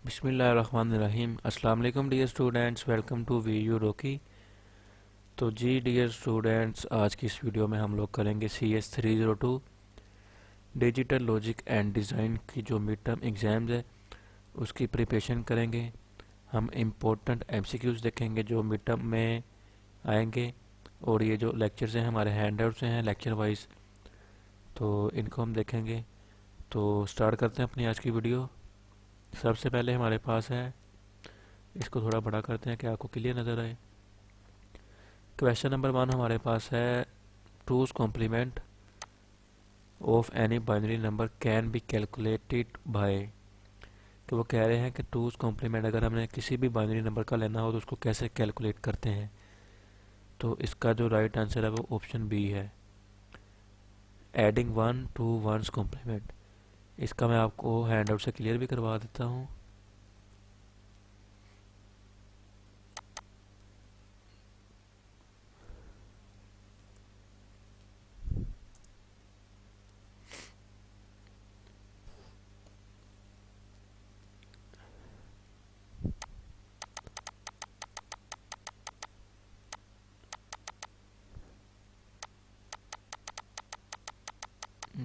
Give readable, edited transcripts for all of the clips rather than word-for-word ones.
बिस्मिल्लाहिर्रहमानिर्रहीम। अस्सलाम वालेकुम डियर स्टूडेंट्स, वेलकम टू वी यू रोकी। तो जी डियर स्टूडेंट्स, आज की इस वीडियो में हम लोग करेंगे CS 302 digital logic and design की जो मिड टर्म एग्ज़ाम्स है उसकी प्रिपरेशन करेंगे। हम इम्पोर्टेंट MCQs देखेंगे जो मिड टर्म में आएंगे, और ये जो लेक्चर्स हैं हमारे हैंडआउट्स हैं लेक्चर वाइज, तो इनको हम देखेंगे। तो स्टार्ट करते हैं अपनी आज की वीडियो। सबसे पहले हमारे पास है, इसको थोड़ा बड़ा करते हैं कि आपको क्लियर नज़र आए। क्वेश्चन नंबर 1 हमारे पास है, two's complement of any binary number can be calculated by. कि वो कह रहे हैं कि टूज कॉम्प्लीमेंट अगर हमने किसी भी बाइनरी नंबर का लेना हो तो उसको कैसे कैलकुलेट करते हैं। तो इसका जो राइट आंसर है वो ऑप्शन बी है, adding one to one's complement. इसका मैं आपको हैंडआउट से क्लियर भी करवा देता हूँ।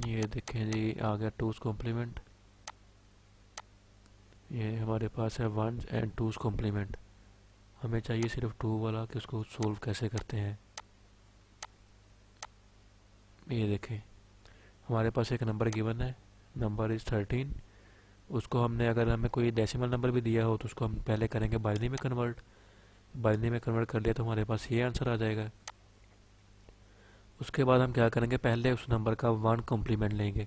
ये देखें जी, आ गया टूज कॉम्प्लीमेंट। ये हमारे पास है वंस एंड टूज कॉम्प्लीमेंट। हमें चाहिए सिर्फ टू वाला कि उसको सोल्व कैसे करते हैं। ये देखें, हमारे पास एक नंबर गिवन है, नंबर इज़ 13। उसको हमने, अगर हमें कोई डेसिमल नंबर भी दिया हो तो उसको हम पहले करेंगे बाइनरी में कन्वर्ट। बाइनरी में कन्वर्ट कर लिया तो हमारे पास ये आंसर आ जाएगा। उसके बाद हम क्या करेंगे, पहले उस नंबर का वन कॉम्प्लीमेंट लेंगे।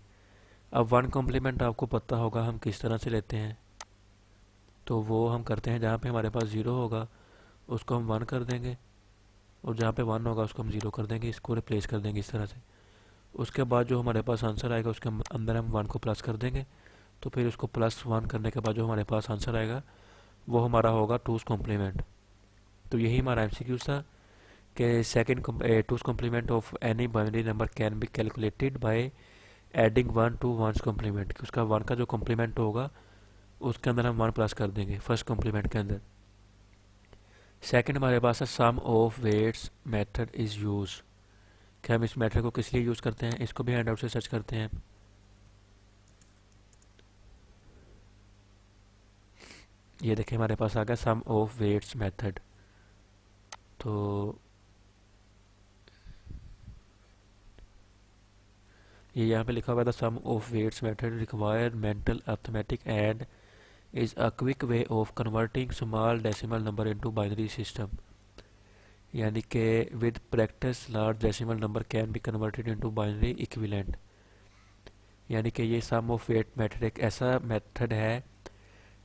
अब वन कॉम्प्लीमेंट आपको पता होगा हम किस तरह से लेते हैं। तो वो हम करते हैं, जहाँ पे हमारे पास ज़ीरो होगा उसको हम वन कर देंगे, और जहाँ पे वन होगा उसको हम ज़ीरो कर देंगे। इसको रिप्लेस कर देंगे इस तरह से। उसके बाद जो हमारे पास आंसर आएगा उसके अंदर हम वन को प्लस कर देंगे। तो फिर उसको प्लस वन करने के बाद जो हमारे पास आंसर आएगा वो हमारा होगा टूज कॉम्प्लीमेंट। तो यही हमारा MCQ था कि second two's complement of any binary number can be calculated by adding one to one's complement. उसका वन का जो कॉम्प्लीमेंट होगा उसके अंदर हम वन प्लस कर देंगे फर्स्ट कॉम्प्लीमेंट के अंदर। सेकंड हमारे पास है sum of weights method is use. कि हम इस मेथड को किस लिए यूज़ करते हैं, इसको भी हैंडआउट से सर्च करते हैं। ये देखिए हमारे पास आ गया सम ऑफ वेट्स मेथड। तो ये यहाँ पे लिखा हुआ था, sum of weights method require mental arithmetic and is a quick way of converting small decimal number into binary system. यानी कि with practice large decimal number can be converted into binary equivalent. यानी कि ये सम of weight method एक ऐसा method है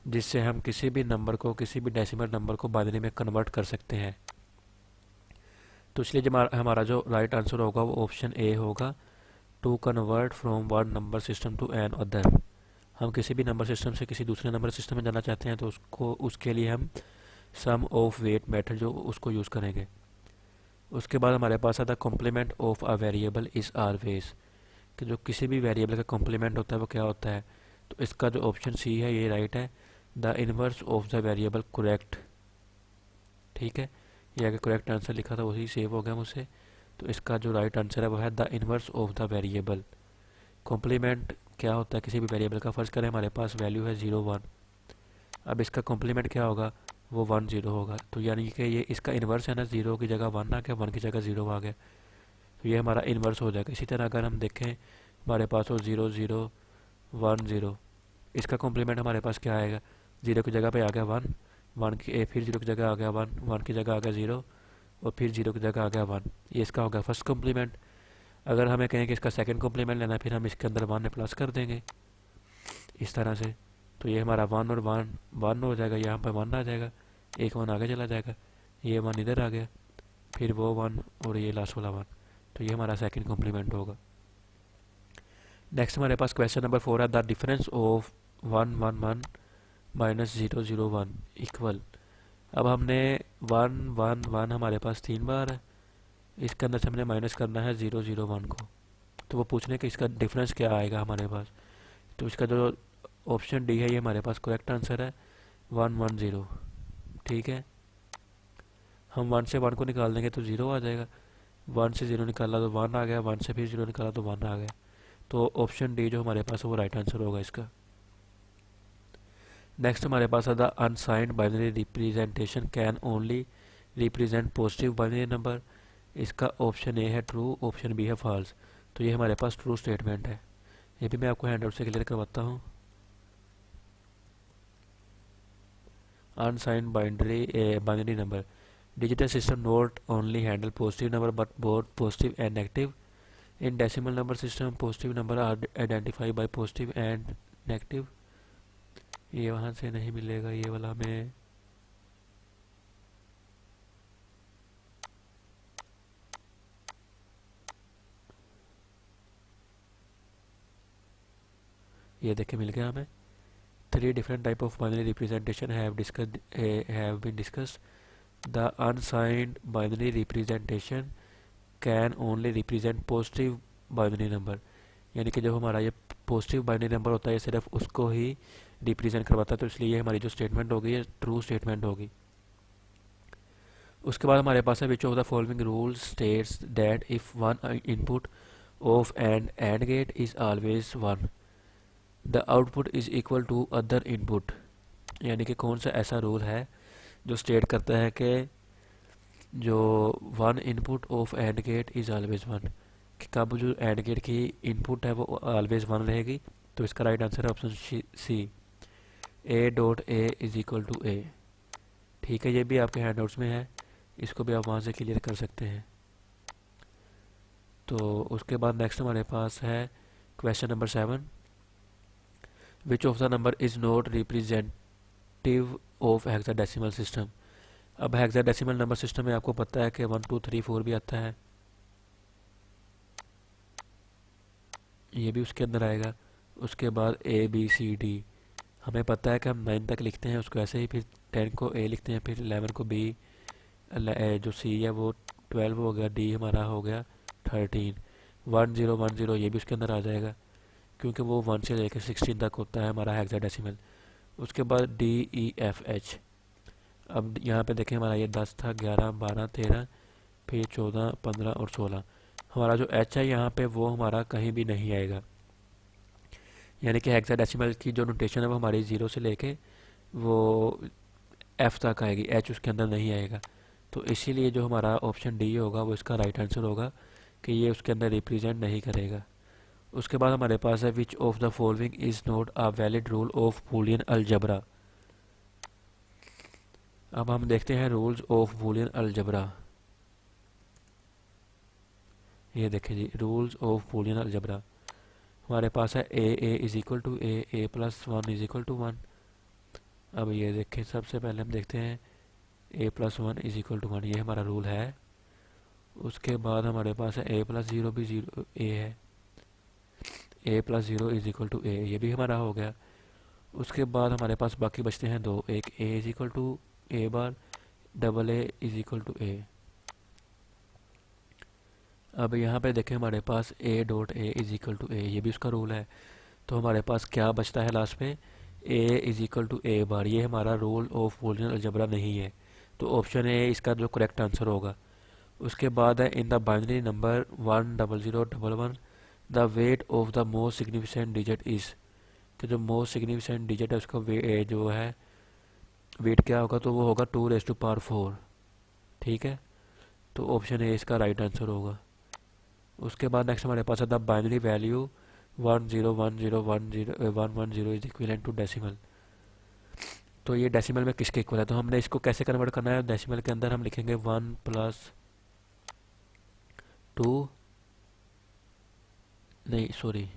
जिससे हम किसी भी नंबर को, किसी भी डेसिमल नंबर को बाइनरी में कन्वर्ट कर सकते हैं। तो इसलिए जब हमारा जो राइट आंसर होगा वो ऑप्शन ए होगा, to convert from one number system to another. हम किसी भी नंबर सिस्टम से किसी दूसरे नंबर सिस्टम में जाना चाहते हैं तो उसको, उसके लिए हम सम ऑफ वेट मेथड जो उसको यूज़ करेंगे। उसके बाद हमारे पास आता है complement of a variable is always. कि जो किसी भी वेरिएबल का कॉम्प्लीमेंट होता है वो क्या होता है। तो इसका जो ऑप्शन सी है ये राइट है, the inverse of the variable correct. ठीक है, ये आगे करेक्ट आंसर लिखा था वही सेव हो गया मुझसे। तो इसका जो राइट आंसर है वो है the inverse of the variable. Complement क्या होता है किसी भी वेरिएबल का, फर्ज करें हमारे पास वैल्यू है 0 1। अब इसका कॉम्प्लीमेंट क्या होगा, वो 1 0 होगा। तो यानी कि ये इसका इन्वर्स है ना, 0 की जगह 1 आ गया, 1 की जगह 0 आ गया। तो ये हमारा इन्वर्स हो जाएगा। इसी तरह अगर हम देखें हमारे पास हो 0 0 1 0, इसका कॉम्प्लीमेंट हमारे पास क्या आएगा, 0 की जगह पे आ गया 1, 1 की फिर 0 की जगह आ गया 1, 1 की जगह आ गया 0, और फिर 0 की जगह आ गया 1। ये इसका हो गया फर्स्ट कॉम्प्लीमेंट। अगर हमें कहें कि इसका सेकंड कॉम्प्लीमेंट लेना है, फिर हम इसके अंदर 1 में प्लस कर देंगे इस तरह से। तो ये हमारा 1 और 1 1 हो जाएगा, यहाँ पर 1 आ जाएगा, एक 1 आगे चला जाएगा, ये 1 इधर आ गया, फिर वो 1 और ये लास्ट वाला 1। तो ये हमारा सेकंड कॉम्प्लीमेंट होगा। नेक्स्ट हमारे पास क्वेश्चन नंबर 4 है, the difference of 1 1 1 minus 0 0 1 equal. अब हमने 1 1 1 हमारे पास 3 बार है, इसके अंदर से हमने माइनस करना है 0 0 1 को। तो वो पूछने कि इसका डिफरेंस क्या आएगा हमारे पास। तो इसका जो ऑप्शन डी है ये हमारे पास करेक्ट आंसर है, 110। ठीक है, हम 1 से 1 को निकाल देंगे तो 0 आ जाएगा। 1 से 0 निकाला तो 1 आ गया, 1 से फिर 0 निकाला तो 1 आ गया। तो ऑप्शन डी जो हमारे पास है वो राइट आंसर होगा इसका। नेक्स्ट हमारे पास है the unsigned binary representation can only represent positive binary number. इसका ऑप्शन ए है ट्रू, ऑप्शन बी है फॉल्स। तो ये हमारे पास ट्रू स्टेटमेंट है। ये भी मैं आपको हैंडआउट से क्लियर करवाता हूँ। Unsigned binary number digital system not only handle positive number but both positive and negative. In decimal number system positive number are identified by positive and negative. ये वहाँ से नहीं मिलेगा, ये वाला हमें ये देखे मिल गया हमें। 3 different type of binary representation have been discussed. The unsigned binary representation can only represent positive binary number। यानी कि जब हमारा ये पॉजिटिव बाइनरी नंबर होता है ये सिर्फ उसको ही रिप्रेजेंट करवाता है, तो इसलिए ये हमारी जो स्टेटमेंट होगी ये ट्रू स्टेटमेंट होगी। उसके बाद हमारे पास है which of the following rule states that if one input of AND gate is always one the output is equal to other input. यानी कि कौन सा ऐसा रूल है जो स्टेट करता है कि जो one input of AND gate is always one, कि कब जो एंड गेट की इनपुट है वो ऑलवेज वन रहेगी। तो इसका राइट आंसर है option C, A dot A is equal to A. ठीक है, ये भी आपके हैंडआउट्स में है, इसको भी आप वहाँ से क्लियर कर सकते हैं। तो उसके बाद नेक्स्ट हमारे पास है question number 7, which of the number is not representative of hexadecimal system. अब हेक्साडेसिमल नंबर सिस्टम में आपको पता है कि 1 2 3 4 भी आता है, ये भी उसके अंदर आएगा। उसके बाद ए बी सी डी, हमें पता है कि हम 9 तक लिखते हैं उसको ऐसे ही, फिर 10 को ए लिखते हैं, फिर 11 को बी, जो सी है वो 12 हो गया, डी हमारा हो गया 13। 1010 ये भी उसके अंदर आ जाएगा क्योंकि वो 1 से लेकर 16 तक होता है हमारा हेक्साडेसिमल। उसके बाद डी ई एफ एच। अब यहाँ पे देखें हमारा ये 10 था, 11 12 13, फिर 14 15 और 16। हमारा जो एच है यहाँ पे वो हमारा कहीं भी नहीं आएगा, यानी कि हेक्साडेसिमल की जो नोटेशन है वो हमारी 0 से लेके वो एफ तक आएगी, एच उसके अंदर नहीं आएगा। तो इसीलिए जो हमारा ऑप्शन डी होगा वो इसका राइट आंसर होगा कि ये उसके अंदर रिप्रेजेंट नहीं करेगा। उसके बाद हमारे पास है which of the following is not a valid rule of Boolean algebra. अब हम देखते हैं रूल्स ऑफ बूलियन अलजबरा। ये देखें जी, रूल्स ऑफ बूलियन अलजबरा हमारे पास है A is equal to A plus 1 is equal to 1। अब ये देखें, सबसे पहले हम देखते हैं A plus 1 is equal to 1, ये हमारा रूल है। उसके बाद हमारे पास है ए प्लस 0 भी 0 ए है, A plus 0 is equal to A, ये भी हमारा हो गया। उसके बाद हमारे पास बाकी बचते हैं दो, एक A is equal to A bar, double A is equal to A. अब यहाँ पे देखें हमारे पास A dot A is equal to A, ये भी उसका रूल है। तो हमारे पास क्या बचता है लास्ट में, ए इज इक्वल टू ए बार, ये हमारा रूल ऑफ बूलियन अलजबरा नहीं है। तो ऑप्शन ए इसका जो करेक्ट आंसर होगा। उसके बाद है in the binary number 10011 the weight of the most significant digit is, कि जो मोस्ट सिग्निफिकेंट डिजिट है उसका जो है वेट क्या होगा, तो वो होगा 2⁴। ठीक है, तो ऑप्शन ए इसका राइट आंसर होगा। उसके बाद नेक्स्ट हमारे पास है the binary value 101010 is equivalent to decimal. तो ये डेसिमल में किसके इक्वल है, तो हमने इसको कैसे कन्वर्ट करना है, डेसिमल के अंदर हम लिखेंगे 1 + 2, नहीं सॉरी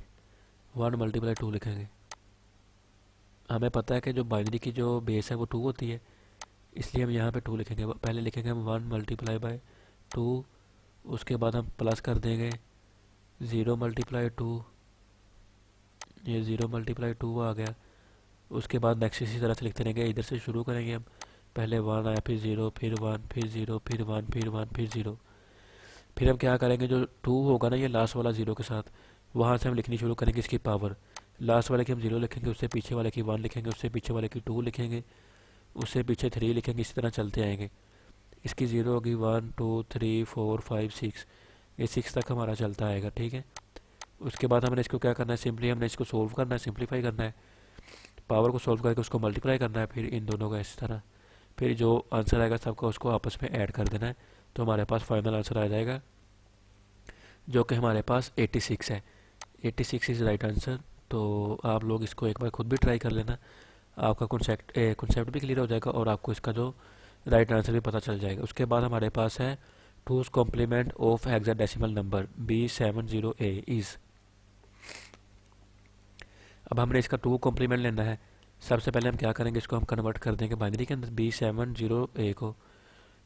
1 × 2 लिखेंगे। हमें पता है कि जो बाइनरी की जो बेस है वो 2 होती है, इसलिए हम यहाँ पे 2 लिखेंगे। पहले लिखेंगे हम 1 × 2, उसके बाद हम प्लस कर देंगे 0 × 2, ये 0 × 2 आ गया। उसके बाद नेक्स्ट इसी तरह से लिखते रहेंगे, इधर से शुरू करेंगे हम, पहले 1 आया, फिर 0, फिर 1, फिर 0, फिर 1, फिर 1, फिर 0। फिर हम क्या करेंगे, जो 2 होगा ना ये लास्ट वाला 0 के साथ, वहाँ से हम लिखनी शुरू करेंगे इसकी पावर। लास्ट वाले की हम 0 लिखेंगे, उससे पीछे वाले की 1 लिखेंगे, उससे पीछे वाले की 2 लिखेंगे, उससे पीछे 3 लिखेंगे, इसी तरह चलते आएंगे। इसकी 0 होगी 1 2 3 4 5 6, ये 6 तक हमारा चलता आएगा, ठीक है। उसके बाद हमने इसको क्या करना है, सिंपली हमने इसको सोल्व करना है, सिंप्लीफाई करना है, पावर को सोल्व करके उसको मल्टीप्लाई करना है, फिर इन दोनों का इस तरह, फिर जो आंसर आएगा सबका उसको आपस में ऐड कर देना है, तो हमारे पास फाइनल आंसर आ जाएगा जो कि हमारे पास 86 है। 86 इज़ राइट आंसर। तो आप लोग इसको एक बार खुद भी ट्राई कर लेना, आपका कॉन्सेप्ट भी क्लियर हो जाएगा और आपको इसका जो राइट आंसर भी पता चल जाएगा। उसके बाद हमारे पास है two's complement of hexadecimal number B70A is. अब हमने इसका टू कॉम्प्लीमेंट लेना है। सबसे पहले हम क्या करेंगे, इसको हम कन्वर्ट कर देंगे बाइनरी के अंदर। B70A को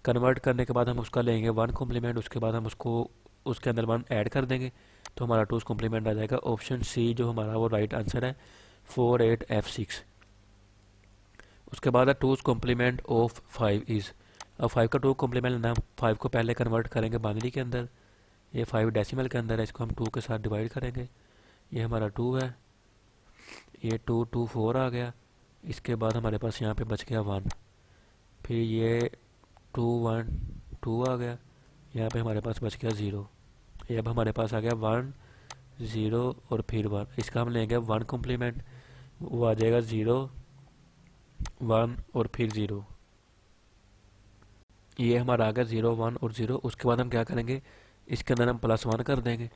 कन्वर्ट करने के बाद हम उसका लेंगे वन कॉम्प्लीमेंट, उसके बाद हम उसको उसके अंदर वन ऐड कर देंगे, तो हमारा टूज कॉम्प्लीमेंट आ जाएगा। ऑप्शन सी जो हमारा वो राइट आंसर है 48F6। उसके बाद है टूज कॉम्प्लीमेंट ऑफ 5 इज़। अब 5 का टू कॉम्प्लीमेंट लेना है। 5 को पहले कन्वर्ट करेंगे बाइनरी के अंदर, ये 5 डेसिमल के अंदर है, इसको हम 2 के साथ डिवाइड करेंगे, ये हमारा 2 है, ये 2 2 4 आ गया। इसके बाद हमारे पास यहाँ पे बच गया 1, फिर ये 2 1 2 आ गया, यहाँ पे हमारे पास बच गया 0। ये अब हमारे पास आ गया 1 0 और फिर 1। इसका हम लेंगे 1 कॉम्प्लीमेंट, वो आ जाएगा 0 1 और फिर 0। ये हमारा आ गया 0 1 और 0। उसके बाद हम क्या करेंगे, इसके अंदर हम +1 कर देंगे,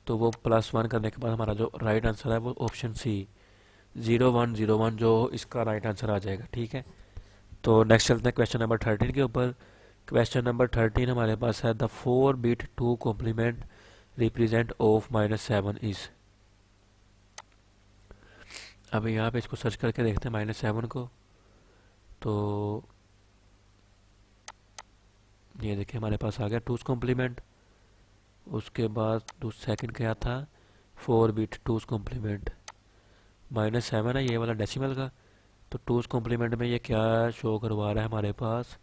तो वो +1 करने के बाद हमारा जो राइट आंसर है वो ऑप्शन सी 0101 जो इसका राइट आंसर आ जाएगा, ठीक है। तो नेक्स्ट चलते हैं क्वेश्चन नंबर 13 के ऊपर। क्वेश्चन नंबर 13 हमारे पास है the 4 bit two complement represent of -7 is. अब यहाँ पे इसको सर्च करके देखते हैं -7 को। तो ये देखिए हमारे पास आ गया टूज कॉम्प्लीमेंट। उसके बाद सेकंड क्या था, 4 बिट टूज कॉम्प्लीमेंट। -7 है ये वाला डेसिमल का, तो टूज कॉम्प्लीमेंट में ये क्या शो करवा रहा है हमारे पास,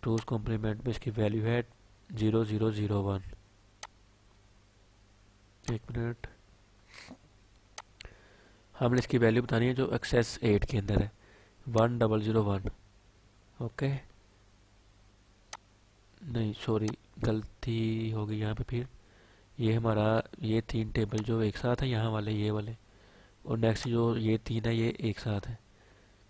टूज कॉम्प्लीमेंट में इसकी वैल्यू है 0001। एक मिनट, हमने इसकी वैल्यू बतानी है जो एक्सेस 8 के अंदर है 1001। ओके, नहीं सॉरी गलती हो गई यहाँ पे। फिर ये हमारा ये 3 टेबल जो एक साथ है, यहाँ वाले ये वाले, और नेक्स्ट जो ये 3 है ये एक साथ है।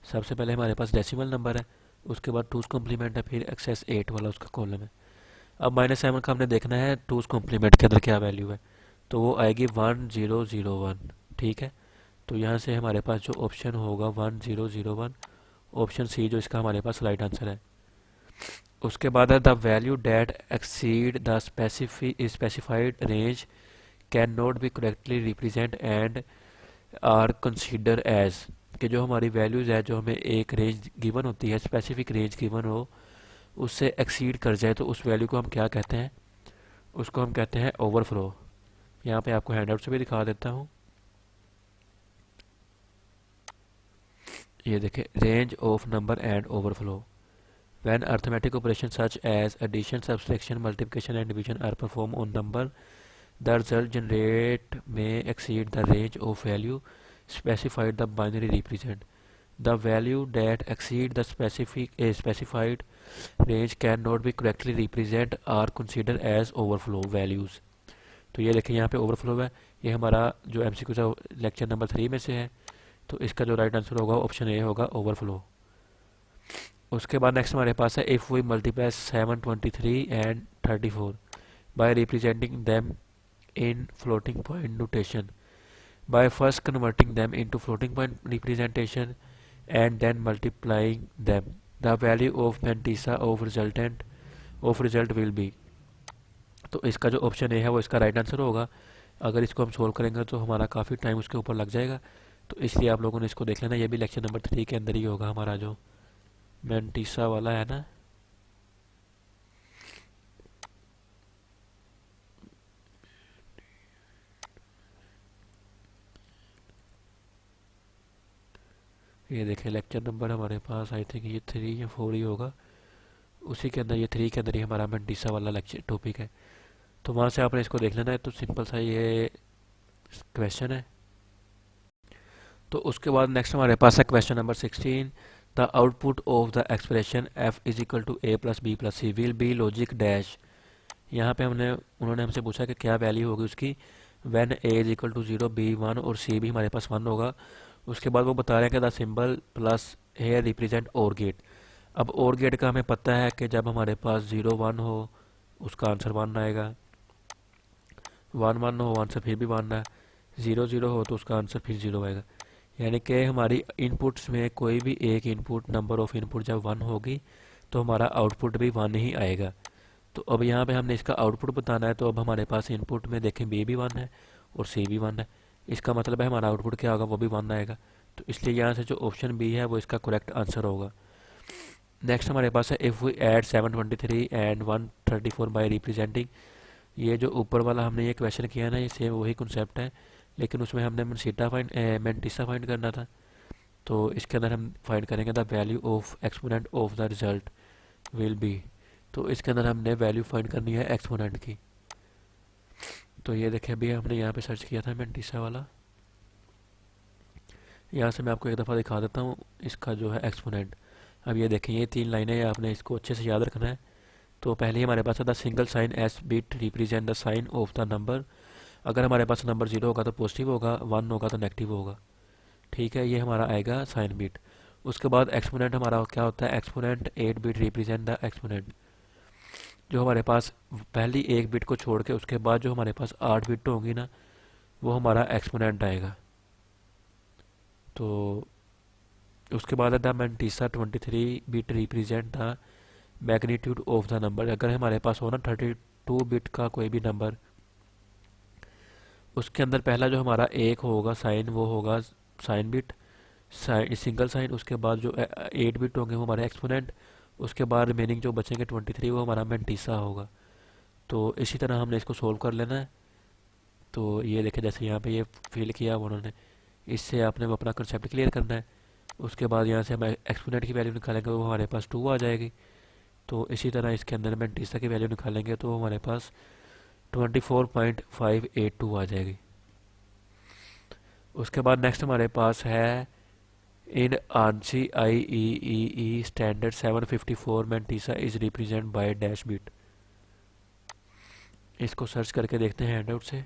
सबसे पहले हमारे पास डेसिमल नंबर है, उसके बाद टूज कॉम्प्लीमेंट है, फिर एक्सेस 8 वाला उसका कॉलम है। अब -7 का हमने देखना है टूज कॉम्प्लीमेंट के अंदर क्या वैल्यू है, तो वो आएगी 1001, ठीक है। तो यहाँ से हमारे पास जो ऑप्शन होगा 1001, ऑप्शन सी जो इसका हमारे पास राइट आंसर है। उसके बाद है the value that exceed the specified range can not be correctly represent and are consider as, कि जो हमारी वैल्यूज़ है, जो हमें एक रेंज गिवन होती है, स्पेसिफिक रेंज गिवन हो, उससे एक्सीड कर जाए तो उस वैल्यू को हम क्या कहते हैं, उसको हम कहते हैं ओवरफ्लो। यहाँ पे आपको हैंडआउट से भी दिखा देता हूँ। ये देखें, range of number and overflow when arithmetic operations such as addition, subtraction, multiplication and division are performed on number, the result generate may exceed the range of value specified the binary represent. The value that exceed the specified range cannot be correctly represent are considered as overflow values. तो ये देखिए यहाँ पे overflow है, ये हमारा जो MCQ था लेक्चर नंबर 3 में से है, तो इसका जो राइट आंसर होगा ऑप्शन ए होगा ओवरफ्लो। उसके बाद नेक्स्ट हमारे पास है if we multiply 723 and 34 by representing them in floating point notation, by first converting them into floating point representation and then multiplying them, the value of mantissa of result will be. तो इसका जो option A है वो इसका right answer होगा। अगर इसको हम सोल्व करेंगे तो हमारा काफ़ी टाइम उसके ऊपर लग जाएगा, तो इसलिए आप लोगों ने इसको देख लेना। ये भी लेक्चर नंबर 3 के अंदर ही होगा हमारा जो मेंटिसा वाला है ना। ये देखें लेक्चर नंबर हमारे पास आई थिंक ये 3 या 4 ही होगा, उसी के अंदर ये 3 के अंदर ही हमारा मेंटिसा वाला लेक्चर टॉपिक है, तो वहाँ से आपने इसको देख लेना है। तो सिंपल सा ये क्वेश्चन है। तो उसके बाद नेक्स्ट हमारे पास है question number 16। The output of the expression f is equal to a plus B plus C will be logic dash. यहाँ पे उन्होंने हमसे पूछा कि क्या वैल्यू होगी उसकी when a is equal to 0, b 1 और c भी हमारे पास 1 होगा। उसके बाद वो बता रहे हैं कि the symbol plus here represent OR gate. अब और गेट का हमें पता है कि जब हमारे पास 0 1 हो उसका आंसर 1 आएगा, 1 1 हो आंसर फिर भी 1 है, 0 0 हो तो उसका आंसर फिर 0 आएगा। यानी कि हमारी इनपुट्स में कोई भी एक इनपुट नंबर ऑफ इनपुट जब 1 होगी तो हमारा आउटपुट भी 1 ही आएगा। तो अब यहाँ पे हमने इसका आउटपुट बताना है, तो अब हमारे पास इनपुट में देखें बी भी 1 है और सी भी 1 है। इसका मतलब है हमारा आउटपुट क्या होगा, वो भी 1 आएगा। तो इसलिए यहाँ से जो ऑप्शन बी है वो इसका करेक्ट आंसर होगा। नेक्स्ट हमारे पास है if we add 723 and 134 by representing. ये जो ऊपर वाला हमने ये क्वेश्चन किया है ना, ये सेम वही कंसेप्ट है, लेकिन उसमें हमने मेंटिसा फाइंड करना था। तो इसके अंदर हम फाइंड करेंगे the value of exponent of the result will be. तो इसके अंदर हमने वैल्यू फाइंड करनी है एक्सपोनेंट की। तो ये देखिए अभी हमने यहाँ पे सर्च किया था मेंटिसा वाला। यहाँ से मैं आपको एक दफ़ा दिखा देता हूँ इसका जो है एक्सपोनेंट। अब ये देखें ये 3 लाइनें हैं, आपने इसको अच्छे से याद रखना है। तो पहले ही हमारे पास है the single sign S bit represent the sign of the number. अगर हमारे पास नंबर 0 होगा तो पॉजिटिव होगा, 1 होगा तो नेगेटिव होगा। ठीक है, ये हमारा आएगा साइन बिट। उसके बाद एक्सपोनेंट हमारा क्या होता है, exponent 8 bit represent the exponent. जो हमारे पास पहली एक बिट को छोड़ के उसके बाद जो हमारे पास 8 बिट होंगी ना, वो हमारा एक्सपोनेंट आएगा। तो उसके बाद है the mantissa 23 bit represent the magnitude of the number. अगर हमारे पास हो ना 32 बिट का कोई भी नंबर, उसके अंदर पहला जो हमारा एक होगा साइन वो होगा साइन बिट, सिंगल साइन। उसके बाद जो 8 बिट होंगे वो हमारे एक्सपोनेंट। उसके बाद रिमेनिंग जो बचेंगे 23 वो हमारा मैंटिसा होगा। तो इसी तरह हमने इसको सोल्व कर लेना है। तो ये देखें जैसे यहाँ पे ये फिल किया उन्होंने, इससे आपने वो अपना कंसेप्ट क्लियर करना है। उसके बाद यहाँ से हम एक्सपोनेंट की वैल्यू निकालेंगे, वो हमारे पास 2 आ जाएगी। तो इसी तरह इसके अंदर मैंटिसा की वैल्यू निकालेंगे तो हमारे पास 24.582 आ जाएगी। उसके बाद नेक्स्ट हमारे पास है in ANSI I E standard 754 mantissa is represent by dash bit. इसको सर्च करके देखते हैं हैंडआउट से।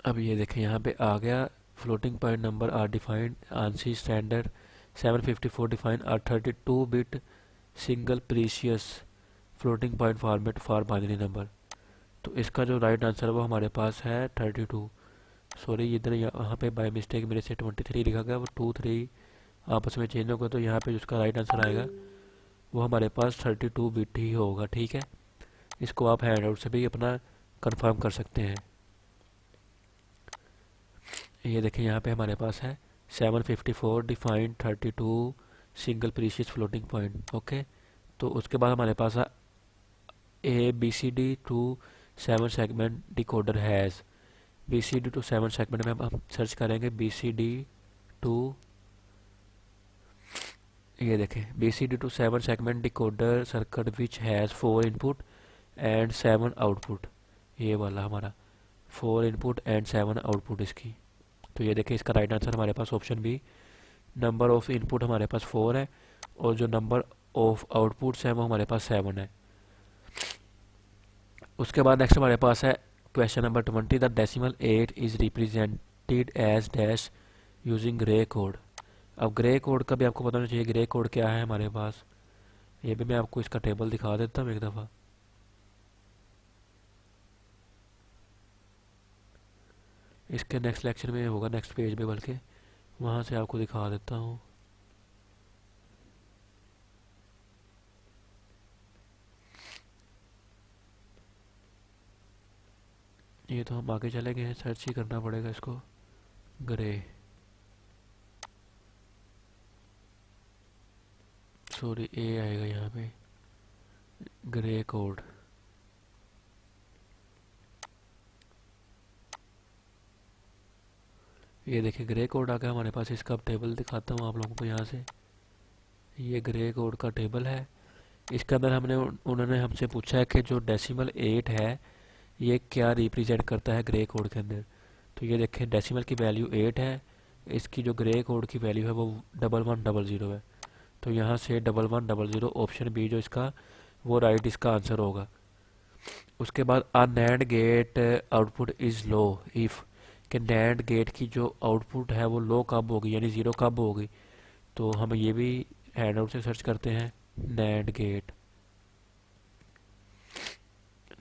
अब ये देखें यहाँ पे आ गया floating point number are defined ANSI standard 754 defined are 32 bit single precision floating point format for binary number. तो इसका जो राइट आंसर है वो हमारे पास है 32। सॉरी इधर यहाँ पे बाय मिस्टेक मेरे से 23 लिखा गया, वो 2 3 आपस में चेंज होगा। तो यहाँ पे जिसका राइट आंसर आएगा वो हमारे पास 32 बिट ही होगा। ठीक है, इसको आप हैंड आउट से भी अपना कंफर्म कर सकते हैं। ये देखिए यहाँ पे हमारे पास है 754 defined 32 single precision floating point. Okay, तो उसके बाद हमारे पास है A B C D to 7 segment decoder has. B C D to 7 segment में हम सर्च करेंगे बी सी डी टू, ये देखें B C D to 7 segment decoder circuit which has 4 input and 7 output. ये वाला हमारा 4 इनपुट एंड 7 आउटपुट इसकी। तो ये देखें इसका राइट आंसर हमारे पास option B, number of input हमारे पास 4 है और जो नंबर ऑफ आउटपुट्स हैं वो हमारे पास 7 है। उसके बाद नेक्स्ट हमारे पास है question number 20 the decimal 8 is represented as dash using gray code. अब ग्रे कोड का भी आपको पता होना चाहिए ग्रे कोड क्या है हमारे पास। ये भी मैं आपको इसका टेबल दिखा देता हूँ एक दफ़ा। इसके नेक्स्ट लेक्चर में होगा, नेक्स्ट पेज में, बल्कि वहाँ से आपको दिखा देता हूँ। ये तो हम आगे चले गए हैं, सर्च ही करना पड़ेगा इसको। ग्रे, सॉरी ए आएगा यहाँ पे, ग्रे कोड। ये देखिए ग्रे कोड आ गया हमारे पास। इसका टेबल दिखाता हूँ आप लोगों को यहाँ से। ये ग्रे कोड का टेबल है। इसके अंदर उन्होंने हमसे पूछा है कि जो डेसिमल 8 है ये क्या रिप्रेजेंट करता है ग्रे कोड के अंदर। तो ये देखें डेसिमल की वैल्यू 8 है, इसकी जो ग्रे कोड की वैल्यू है वो 1100 है। तो यहाँ से 1100 ऑप्शन बी जो इसका वो राइट इसका आंसर होगा। उसके बाद a NAND gate output is low if, कि नैंड गेट की जो आउटपुट है वो लो कब होगी, यानी ज़ीरो कब होगी। तो हम ये भी हैंड आउट से सर्च करते हैं। NAND gate,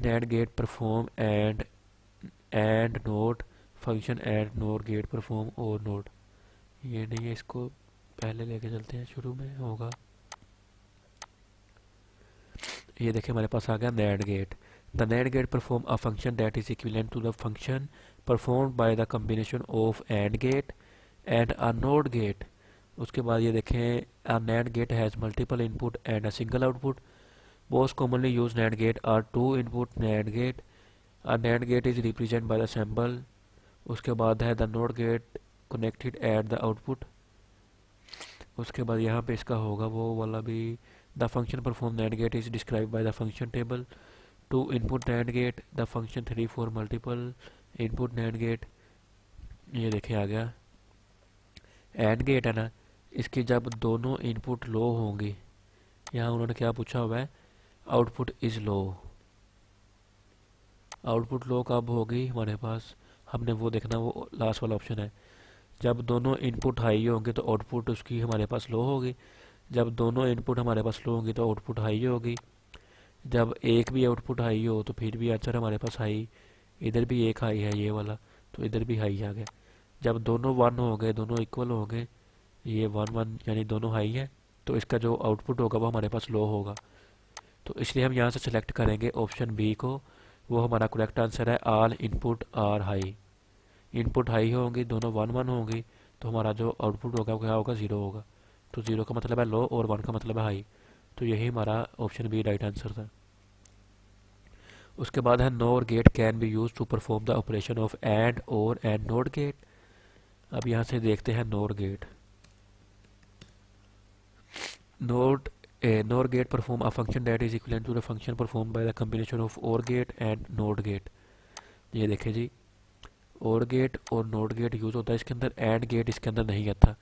NAND gate perform AND NOT function AND NOT gate perform OR NOT. ये नहीं है, इसको पहले लेके चलते हैं, शुरू में होगा। ये देखिए हमारे पास आ गया NAND gate. The NAND gate perform a function that is equivalent to the function performed by the combination of AND gate and a NOT gate. उसके बाद ये देखें a NAND gate has multiple input and a single output. Most commonly use NAND gate are two input NAND gate. A NAND gate is represent by the symbol. उसके बाद है the NOT gate connected at the output. उसके बाद यहाँ पे इसका होगा वो वाला भी। The function perform NAND gate is describe by the function table. Two input NAND gate the function 3 4 multiple input NAND gate. ये देखे आ गया। एंड गेट है ना, इसकी जब दोनों इनपुट लो होंगी, यहाँ उन्होंने क्या पूछा हुआ है, output is low. Output low कब होगी हमारे पास, हमने वो देखना, वो लास्ट वाला ऑप्शन है। जब दोनों इनपुट हाई होंगे तो आउटपुट उसकी हमारे पास लो होगी। जब दोनों इनपुट हमारे पास लो होंगी तो आउटपुट हाई होगी। जब एक भी आउटपुट हाई हो तो फिर भी आंसर हमारे पास हाई। इधर भी एक हाई है ये वाला, तो इधर भी हाई आ गया। जब दोनों वन हो गए, दोनों इक्वल हो गए, ये वन वन यानी दोनों हाई है, तो इसका जो आउटपुट होगा वो हमारे पास लो होगा। तो इसलिए हम यहाँ से सिलेक्ट करेंगे ऑप्शन बी को, वो हमारा करेक्ट आंसर है। All input are high. Input high होंगी, दोनों वन वन होंगी, तो हमारा जो आउटपुट होगा वो क्या होगा, ज़ीरो होगा। तो ज़ीरो का मतलब है लो और वन का मतलब है हाई। तो यही हमारा ऑप्शन बी राइट आंसर था। उसके बाद है NOR gate can be use to perform the operation of AND OR and NOT gate. अब यहाँ से देखते हैं NOR gate. NOT NOR gate perform a function that is equal to the function perform by the combination of OR gate and NOT gate. ये देखें जी, और gate और note gate use होता है इसके अंदर, एंड गेट इसके अंदर नहीं आता।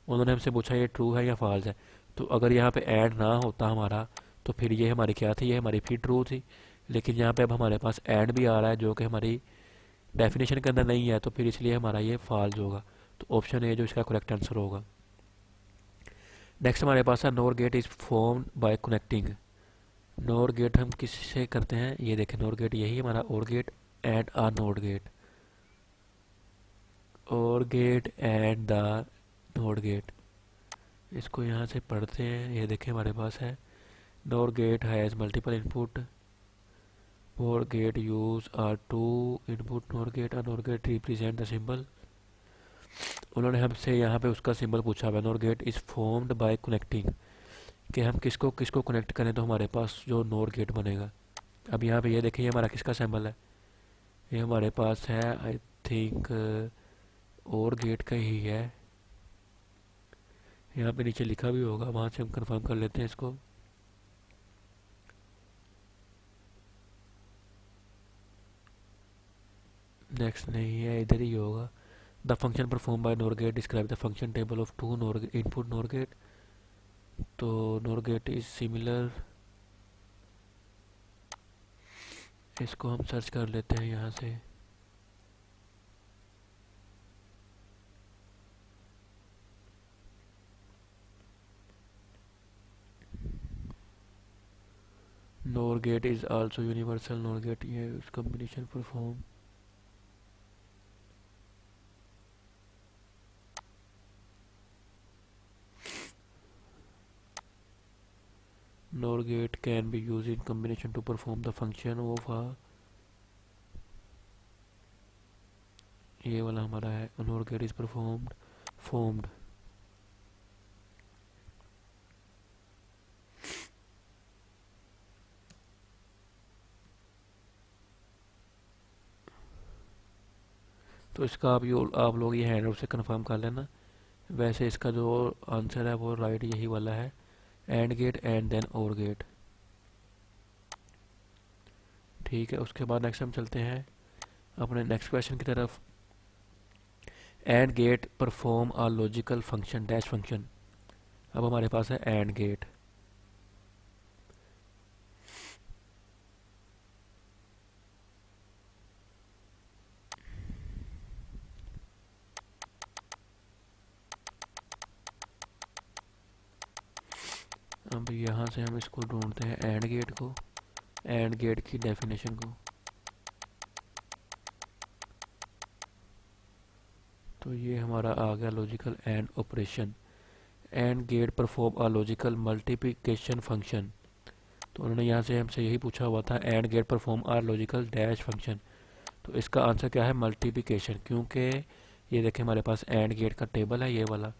उन्होंने हमसे पूछा ये ट्रू है या फॉल्स है। तो अगर यहाँ पे एंड ना होता हमारा, तो फिर ये हमारी क्या थी, ये हमारी फिर ट्रू थी। लेकिन यहाँ पे अब हमारे पास एंड भी आ रहा है जो कि हमारी डेफिनेशन के अंदर नहीं है, तो फिर इसलिए हमारा ये फॉल्स होगा। तो ऑप्शन ए जो इसका करेक्ट आंसर होगा। नेक्स्ट हमारे पास है NOR gate is formed by connecting. NOR gate हम किससे करते हैं, ये देखें नोर गेट यही हमारा OR gate and a NOT gate. OR gate and the NOT gate, इसको यहाँ से पढ़ते हैं। ये देखें हमारे पास है NOR gate has multiple input. OR gate use are two input NOR gate. और NOR gate represent the symbol. उन्होंने हमसे यहाँ पे उसका सिंबल पूछा हुआ। NOR gate is formed by connecting, कि हम किसको किसको कनेक्ट करें तो हमारे पास जो नोर गेट बनेगा। अब यहाँ पे ये देखें ये हमारा किसका सिंबल है, ये हमारे पास है आई थिंक और गेट का ही है। यहाँ पे नीचे लिखा भी होगा, वहाँ से हम कंफर्म कर लेते हैं इसको। नेक्स्ट नहीं है, इधर ही होगा। The function perform by NOR gate describe the function table of two NOR input NOR gate. तो नोर गेट इज सिमिलर, इसको हम सर्च कर लेते हैं यहाँ से। NOR gate is also universal NOR gate, ये combination perform. NOR gate can be used in combination to perform the function of a, ये वाला हमारा है NOR gate is formed। तो इसका आप लोग ये हैंड आउट से कंफर्म कर लेना। वैसे इसका जो आंसर है वो राइट यही वाला है, एंड गेट एंड देन और गेट। ठीक है, उसके बाद नेक्स्ट हम चलते हैं अपने नेक्स्ट क्वेश्चन की तरफ। AND gate perform a logical function dash function. अब हमारे पास है एंड गेट। अब यहाँ से हम इसको ढूंढते हैं एंड गेट को, एंड गेट की डेफिनेशन को। तो ये हमारा आ गया logical AND operation. AND gate perform a logical multiplication function. तो उन्होंने यहाँ से हमसे यही पूछा हुआ था, AND gate perform a logical dash function. तो इसका आंसर क्या है? मल्टीप्लिकेशन, क्योंकि ये देखें हमारे पास एंड गेट का टेबल है ये वाला।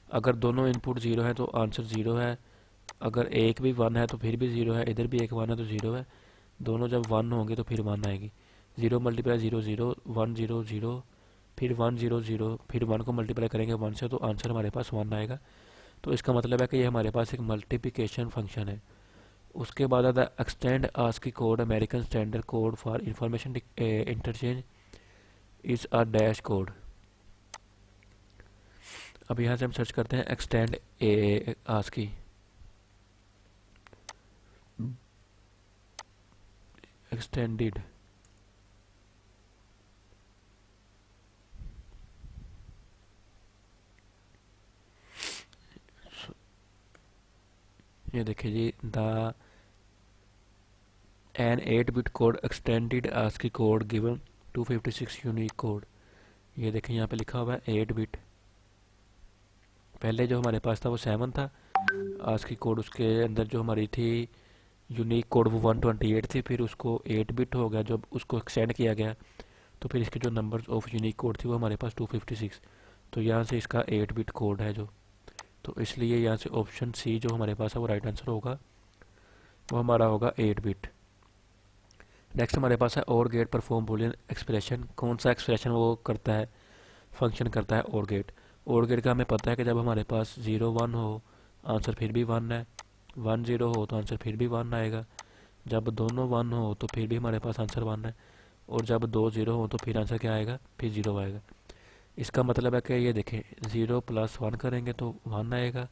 अगर दोनों इनपुट ज़ीरो है तो आंसर ज़ीरो है, अगर एक भी वन है तो फिर भी ज़ीरो है, इधर भी एक वन है तो ज़ीरो है। दोनों जब वन होंगे तो फिर वन आएगी। Zero multiply zero zero, one zero zero, फिर वन ज़ीरो ज़ीरो, फिर वन को मल्टीप्लाई करेंगे वन से तो आंसर हमारे पास वन आएगा। तो इसका मतलब है कि ये हमारे पास एक मल्टीप्लिकेशन फंक्शन है। उसके बाद आता है extend ASCII code, American standard code for information interchange is a dash code. अब यहाँ से हम सर्च करते हैं एक्सटेंड आस्की, एक्सटेंडेड। ये देखिए जी, the an 8 bit code extended ASCII code given 256 unique code. ये देखिए यहाँ पे लिखा हुआ है 8 बिट। पहले जो हमारे पास था वो 7 था आस्की कोड, उसके अंदर जो हमारी थी यूनिक कोड वो 128 थी, फिर उसको 8 बिट हो गया। जब उसको एक्सटेंड किया गया तो फिर इसके जो नंबर्स ऑफ यूनिक कोड थी वो हमारे पास 256। तो यहाँ से इसका 8 बिट कोड है जो, तो इसलिए यहाँ से ऑप्शन सी जो हमारे पास है वो राइट आंसर होगा, वो हमारा होगा 8 बिट। नेक्स्ट हमारे पास है और गेट परफॉर्म बुलियन एक्सप्रेशन। कौन सा एक्सप्रेशन वो करता है, फंक्शन करता है और गेट। और गेट का हमें पता है कि जब हमारे पास 0 1 हो आंसर फिर भी वन है, 1 0 हो तो आंसर फिर भी वन आएगा, जब दोनों वन हो तो फिर भी हमारे पास आंसर वन है, और जब 2 0 हो तो फिर आंसर क्या आएगा? फिर ज़ीरो आएगा। इसका मतलब है कि ये देखें 0 + 1 करेंगे तो वन आएगा,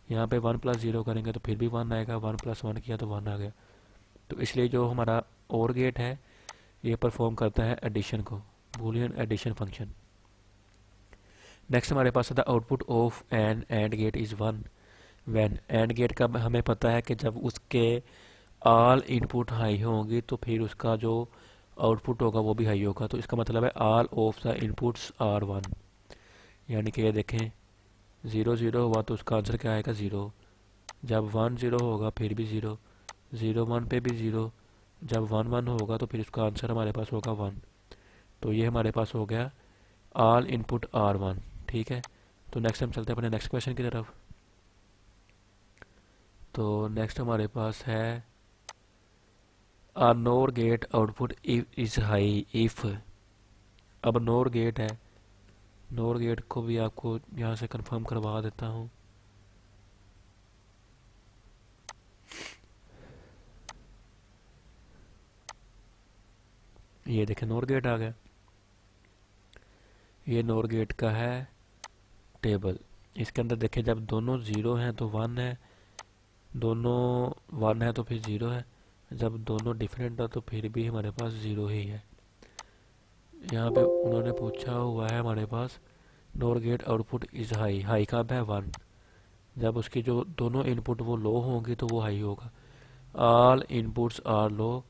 यहाँ पे 1 + 0 करेंगे तो फिर भी वन आएगा, 1 + 1 किया तो वन आ गया। तो इसलिए जो हमारा और गेट है ये परफॉर्म करता है एडिशन को, बूलियन एडिशन फंक्शन। नेक्स्ट हमारे पास आता है output of an AND gate is one when. AND gate का हमें पता है कि जब उसके ऑल इनपुट हाई होंगी तो फिर उसका जो आउटपुट होगा वो भी हाई होगा। तो इसका मतलब है all of the inputs are one, यानी कि ये देखें 0 0 हुआ तो उसका आंसर क्या आएगा? ज़ीरो। जब 1 0 होगा फिर भी ज़ीरो, 0 1 पे भी ज़ीरो, जब 1 1 होगा तो फिर उसका आंसर हमारे पास होगा वन। तो ये हमारे पास हो गया ऑल इनपुट आर वन। ठीक है, तो नेक्स्ट हम चलते हैं अपने नेक्स्ट क्वेश्चन की तरफ। तो नेक्स्ट हमारे पास है a NOR gate output is high if. अब नोर गेट है, नोर गेट को भी आपको यहाँ से कंफर्म करवा देता हूँ। ये देखें नोर गेट आ गया, ये नोर गेट का है टेबल। इसके अंदर देखें जब दोनों ज़ीरो हैं तो वन है, दोनों वन है तो फिर ज़ीरो है, जब दोनों डिफरेंट है तो फिर भी हमारे पास ज़ीरो ही है। यहाँ पे उन्होंने पूछा हुआ है हमारे पास NOR gate output is high, high का है वन, जब उसकी जो दोनों इनपुट वो लो होंगी तो वो हाई होगा। All inputs are low,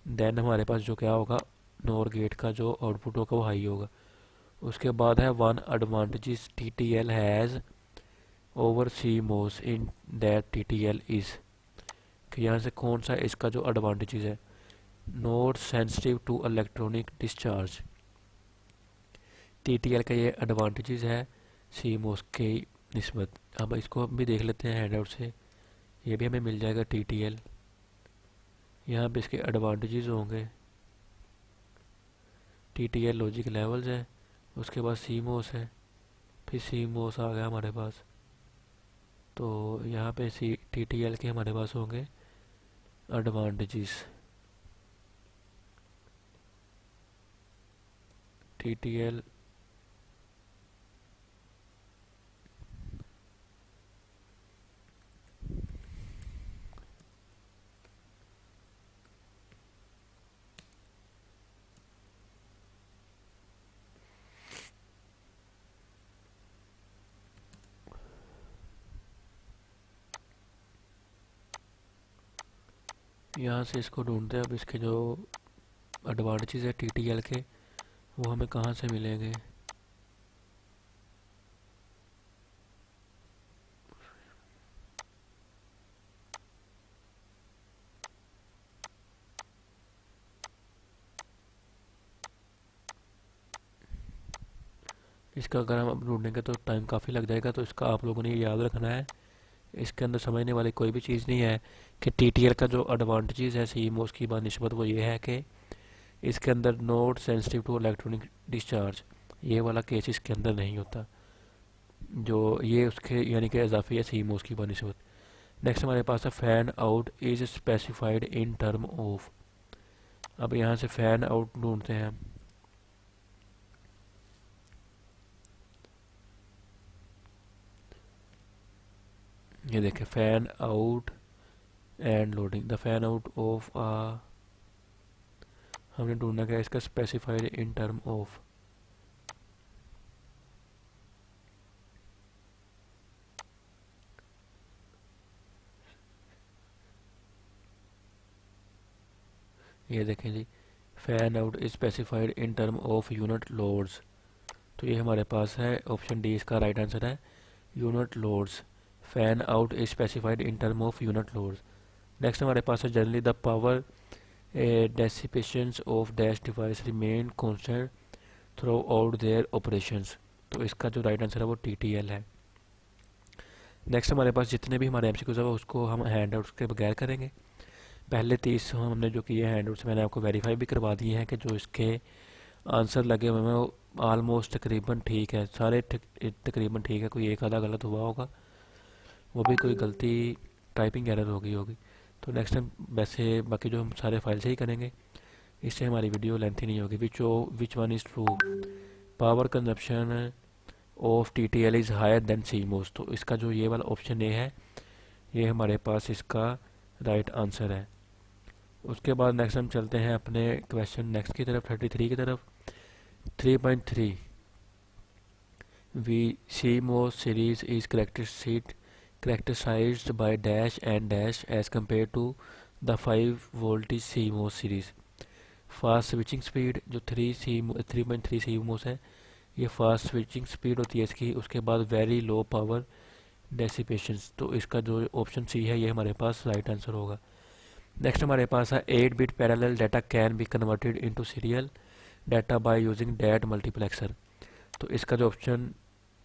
then हमारे पास जो क्या होगा, नोर गेट का जो आउटपुट होगा वो हाई होगा। उसके बाद है one advantages T T L has over C MOS in that T T L is. कि यहाँ से कौन सा इसका जो एडवांटेजेस है, not sensitive to electronic discharge. T T L का ये एडवांटेजेस है सी मोस के निस्बत। अब इसको हम भी देख लेते हैं हैंड आउट से, ये भी हमें मिल जाएगा टी टी एल। यहाँ पे इसके एडवांटेजेस होंगे, T T L logic levels है, उसके बाद सी मोस है, फिर सी मोस आ गया हमारे पास। तो यहाँ पे सी टी टी एल के हमारे पास होंगे एडवांटेजेस। टी टी एल यहाँ से इसको ढूंढते हैं। अब इसके जो एडवांटेजेस है टीटीएल के वो हमें कहाँ से मिलेंगे। इसका अगर हम अब ढूंढेंगे तो टाइम काफ़ी लग जाएगा, तो इसका आप लोगों ने ये याद रखना है। इसके अंदर समझने वाली कोई भी चीज़ नहीं है कि टीटीएल का जो एडवांटेजेस है सीमोस की बानिस्बत वो ये है कि इसके अंदर not sensitive to electronic discharge, ये वाला केस इसके अंदर नहीं होता, जो ये उसके यानी कि इजाफी है सीमोस की बानिस्बत। नेक्स्ट हमारे पास है fan out is specified in term of. अब यहाँ से फैन आउट ढूंढते हैं हम। ये देखें fan out and loading the fan out of हमने ढूंढना क्या है इसका स्पेसिफाइड इन टर्म ऑफ। ये देखें जी, fan out is specified in term of unit loads. तो ये हमारे पास है ऑप्शन डी, इसका राइट आंसर है unit loads. Fan out is specified in term of unit loads. Next हमारे पास है generally the power dissipations of dash device remain constant throughout their operations. तो इसका जो राइट आंसर है वो टीटीएल है। नेक्स्ट हमारे पास जितने भी हमारे एमसीक्यूज है उसको हम हैंड आउट्स के बगैर करेंगे। पहले 30 हमने जो किए हैंड आउट्स मैंने आपको वेरीफाई भी करवा दिए हैं कि जो इसके आंसर लगे हुए हैं वो ऑलमोस्ट तकरीबन ठीक है, सारे तकरीबन ठीक है, कोई एक आधा गलत हुआ होगा, वो भी कोई गलती टाइपिंग एरर हो गई होगी। तो नेक्स्ट टाइम वैसे बाकी जो हम सारे फाइल से ही करेंगे, इससे हमारी वीडियो लेंथी नहीं होगी। Which one is true, power consumption of T T L is higher than C MOS. तो इसका जो ये वाला ऑप्शन ए है ये हमारे पास इसका राइट आंसर है। उसके बाद नेक्स्ट हम चलते हैं अपने क्वेश्चन नेक्स्ट की तरफ, 33 की तरफ। 3.3 वी सी मोस series is characterized by dash and dash as compared to the 5 voltage CMOS series। Fast switching speed जो 3.3 CMOS है, ये फास्ट स्विचिंग स्पीड होती है इसकी। उसके बाद वेरी लो पावर डेसिपेशंस। तो इसका जो ऑप्शन सी है ये हमारे पास राइट आंसर होगा। नेक्स्ट हमारे पास है 8 bit parallel data can be converted into serial data by using that multiplexer. तो इसका जो ऑप्शन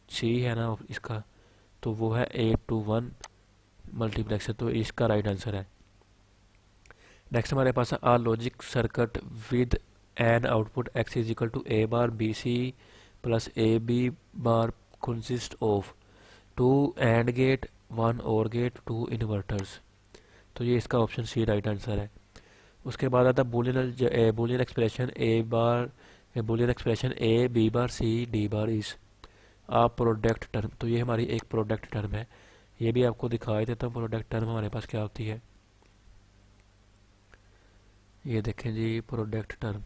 सी है ना इसका, तो वो है 8 to 1 मल्टीप्लेक्सर। तो इसका राइट आंसर है। नेक्स्ट हमारे पास है a logic circuit with an output X is equal to A bar B C plus A B bar consist of 2 AND gate 1 OR gate 2 inverters. तो ये इसका ऑप्शन सी राइट आंसर है। उसके बाद आता है Boolean expression A B bar C D bar is a product term. तो ये हमारी एक प्रोडक्ट टर्म है। ये भी आपको दिखाई देता हूँ प्रोडक्ट टर्म हमारे पास क्या होती है। ये देखें जी प्रोडक्ट टर्म,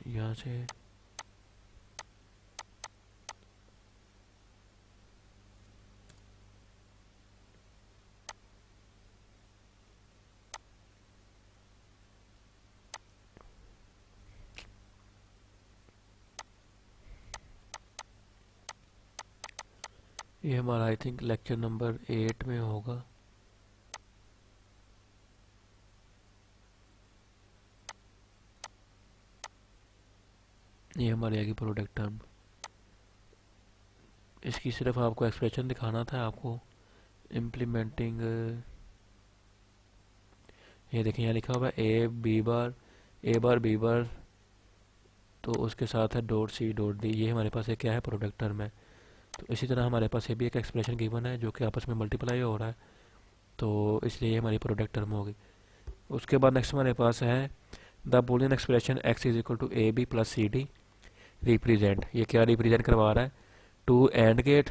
यहाँ से ये हमारा आई थिंक लेक्चर नंबर 8 में होगा। ये हमारी आएगी प्रोडक्ट टर्म। इसकी सिर्फ आपको एक्सप्रेशन दिखाना था आपको इम्प्लीमेंटिंग। ये देखिए यहाँ लिखा हुआ है ए बार बी बार, तो उसके साथ है डॉट सी डॉट डी। ये हमारे पास एक क्या है प्रोडक्ट टर्म है। तो इसी तरह हमारे पास ये भी एक एक्सप्रेशन गिवन है जो कि आपस में मल्टीप्लाई हो रहा है, तो इसलिए ये हमारी प्रोडक्ट टर्म होगी। उसके बाद नेक्स्ट हमारे पास है the Boolean expression X is equal to A B plus C D represent. ये क्या रिप्रेजेंट करवा रहा है, 2 AND gate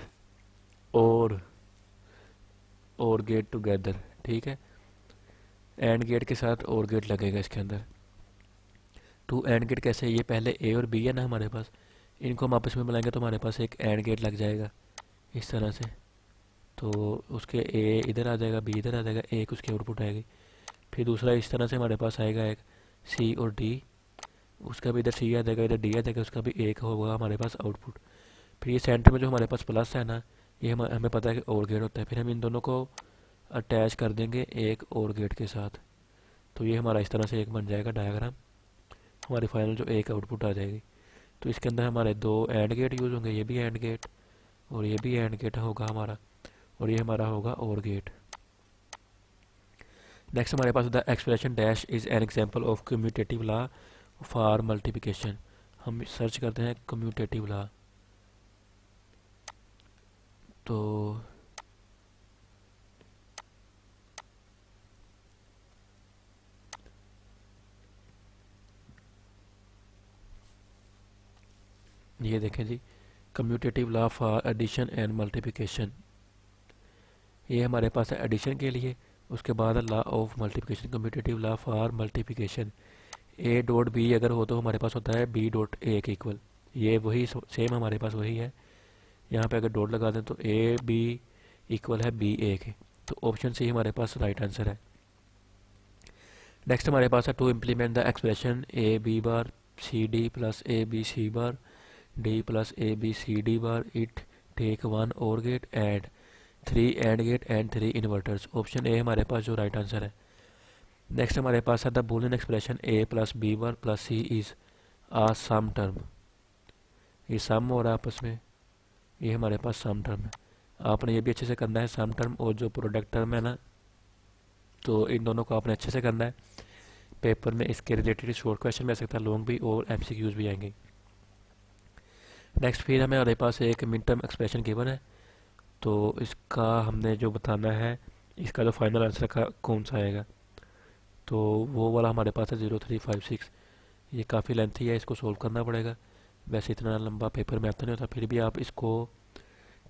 OR gate together. ठीक है, एंड गेट के साथ और गेट लगेगा इसके अंदर। टू एंड गेट कैसे, ये पहले ए और बी है ना हमारे पास, इनको हम आपस में मिलाएंगे तो हमारे पास एक एंड गेट लग जाएगा इस तरह से। तो उसके ए इधर आ जाएगा, बी इधर आ जाएगा, एक उसकी आउटपुट आएगी। फिर दूसरा इस तरह से हमारे पास आएगा एक सी और डी, उसका भी इधर सी आ जाएगा, इधर डी आ जाएगा, उसका भी एक होगा हमारे पास आउटपुट। फिर ये सेंटर में जो हमारे पास प्लस है ना, ये हमें पता है कि और गेट होता है, फिर हम इन दोनों को अटैच कर देंगे एक और गेट के साथ। तो ये हमारा इस तरह से एक बन जाएगा डायग्राम, हमारी फाइनल जो एक आउटपुट आ जाएगी। तो इसके अंदर हमारे दो एंड गेट यूज़ होंगे, ये भी एंड गेट और ये भी एंड गेट होगा हमारा, और ये हमारा होगा और गेट। नेक्स्ट हमारे पास the expression dash is an example of commutative law for multiplication. हम सर्च करते हैं कम्यूटेटिव लॉ, तो ये देखें जी, commutative law for addition and multiplication, ये हमारे पास है एडिशन के लिए। उसके बाद law of multiplication, commutative law for multiplication, A dot B अगर हो तो हमारे पास होता है बी डॉट ए के इक्वल, ये वही सेम हमारे पास वही है। यहाँ पे अगर डॉट लगा दें तो ए बी इक्वल है बी ए के, तो ऑप्शन सी हमारे पास राइट आंसर है। नेक्स्ट हमारे पास है to implement the expression A B bar C D plus A B C bar D plus A B C D bar, it take one OR gate and three AND gate and three inverters. Option A हमारे पास जो right answer है। Next हमारे पास है the Boolean expression A plus B bar plus C is a sum term, ये sum हो रहा है आपस में, ये हमारे पास सम टर्म है। आपने ये भी अच्छे से करना है, सम टर्म और जो प्रोडक्ट टर्म है ना, तो इन दोनों को आपने अच्छे से करना है। पेपर में इसके रिलेटेड शॉर्ट क्वेश्चन भी आ सकता है, लॉन्ग भी, और एमसीक्यूज भी आएंगे। नेक्स्ट फिर हमारे पास एक मिड टर्म एक्सप्रेशन गिवन है, तो इसका हमने जो बताना है, इसका जो फाइनल आंसर का कौन सा आएगा, तो वो वाला हमारे पास है 0356। ये काफ़ी लेंथी है, इसको सोल्व करना पड़ेगा। वैसे इतना लंबा पेपर में आता नहीं होता, फिर भी आप इसको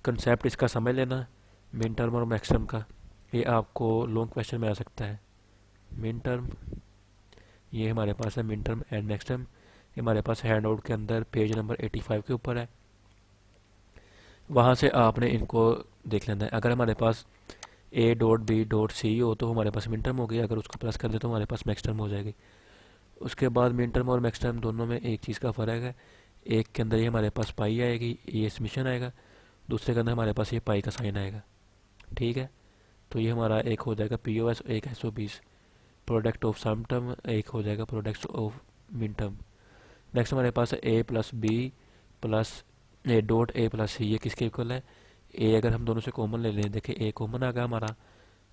कंसेप्ट इसका समझ लेना, मिन टर्म और मैक्स टर्म का। ये आपको लॉन्ग क्वेश्चन में आ सकता है। मिन टर्म, ये हमारे पास है min term and max term, ये हमारे पास हैंड आउट के अंदर पेज नंबर 85 के ऊपर है, वहाँ से आपने इनको देख लेना है। अगर हमारे पास A dot B dot C हो तो हमारे पास मिन टर्म हो गई, अगर उसको प्लस कर दे तो हमारे पास मैक्स टर्म हो जाएगी। उसके बाद मिन टर्म और मैक्स टर्म दोनों में एक चीज़ का फ़र्क है, एक के अंदर ये हमारे पास पाई आएगी, ये समीशन आएगा, दूसरे के अंदर हमारे पास ये पाई का साइन आएगा। ठीक है, तो ये हमारा एक हो जाएगा पी ओ एस, एक एस ओ बीस, प्रोडक्ट ऑफ सम टर्म, एक हो जाएगा product of min term. Next हमारे पास है A plus B plus A dot A plus C, ये किसके इक्वल है, ए अगर हम दोनों से कॉमन ले लें, देखिए ए कॉमन आ गया हमारा,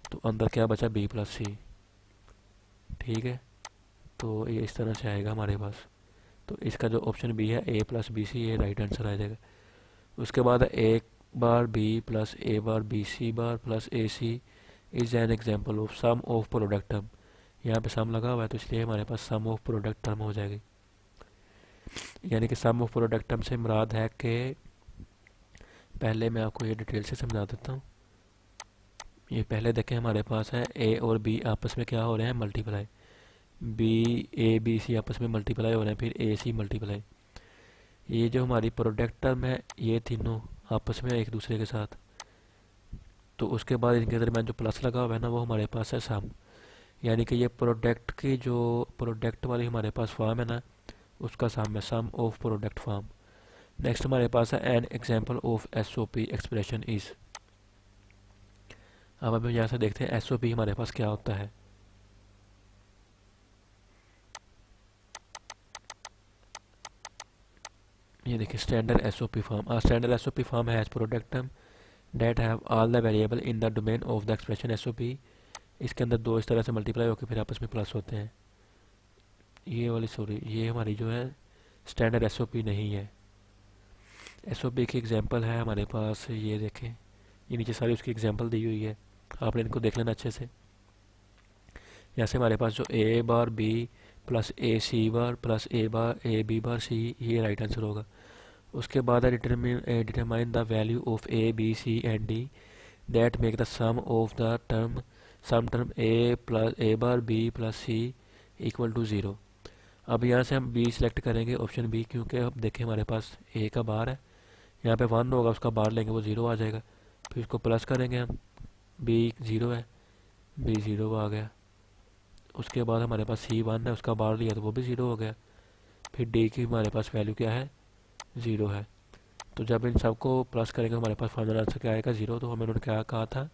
तो अंदर क्या बचा बी प्लस सी। ठीक है, तो ये इस तरह से आएगा हमारे पास। तो इसका जो ऑप्शन बी है ए प्लस बी सी, ये राइट आंसर आ जाएगा। उसके बाद A bar B plus A bar B C bar plus A C is an example of sum of product term, यहाँ पे सम लगा हुआ है तो इसलिए हमारे पास सम ऑफ प्रोडक्ट टर्म हो जाएगी। यानी कि सम ऑफ प्रोडक्ट टर्म से मुराद है कि, पहले मैं आपको ये डिटेल से समझा देता हूँ। ये पहले देखें, हमारे पास है ए और बी आपस में क्या हो रहे हैं, multiply, B A B C आपस में मल्टीप्लाई हो रहे हैं, फिर ए सी मल्टीप्लाई। ये जो हमारी प्रोडक्ट टर्म है, ये तीनों आपस में एक दूसरे के साथ, तो उसके बाद इनके दरमियान जो प्लस लगा हुआ है ना, वो हमारे पास है सम। यानी कि ये प्रोडक्ट की जो प्रोडक्ट वाली हमारे पास फॉर्म है ना, उसका सम है, sum of product form. Next हमारे पास है an example of S O P expression is. अब हम यहाँ से देखते हैं एस ओ पी हमारे पास क्या होता है। ये देखिए standard S O P form, standard S O P form has product term that have all the variable in the domain of the expression S O P. इसके अंदर दो इस तरह से मल्टीप्लाई होकर फिर आपस में प्लस होते हैं। ये वाली सॉरी, ये हमारी जो है स्टैंडर्ड एस ओ पी नहीं है। एस ओ पी की एग्जांपल है हमारे पास, ये देखें, ये नीचे सारी उसकी एग्जांपल दी हुई है, आपने इनको देख लेना अच्छे से। यहाँ से हमारे पास जो A bar B plus A C bar plus A bar A B bar C, ये राइट आंसर होगा। उसके बाद determine the value of A B C and D that make the sum of the term sum term A plus A bar B plus C equal to zero. अब यहाँ से हम B select करेंगे, option B, क्योंकि अब देखें हमारे पास ए का बार है, यहाँ पे 1 होगा, उसका बार लेंगे वो 0 आ जाएगा। फिर इसको प्लस करेंगे हम, बी 0 है, बी 0 आ गया। उसके बाद हमारे पास सी 1 है, उसका बार लिया तो वो भी 0 हो गया। फिर डी की हमारे पास वैल्यू क्या है, 0 है। तो जब इन सबको प्लस करेंगे हमारे पास फाइनल आंसर क्या आएगा, 0। तो हमें उन्होंने क्या कहा था,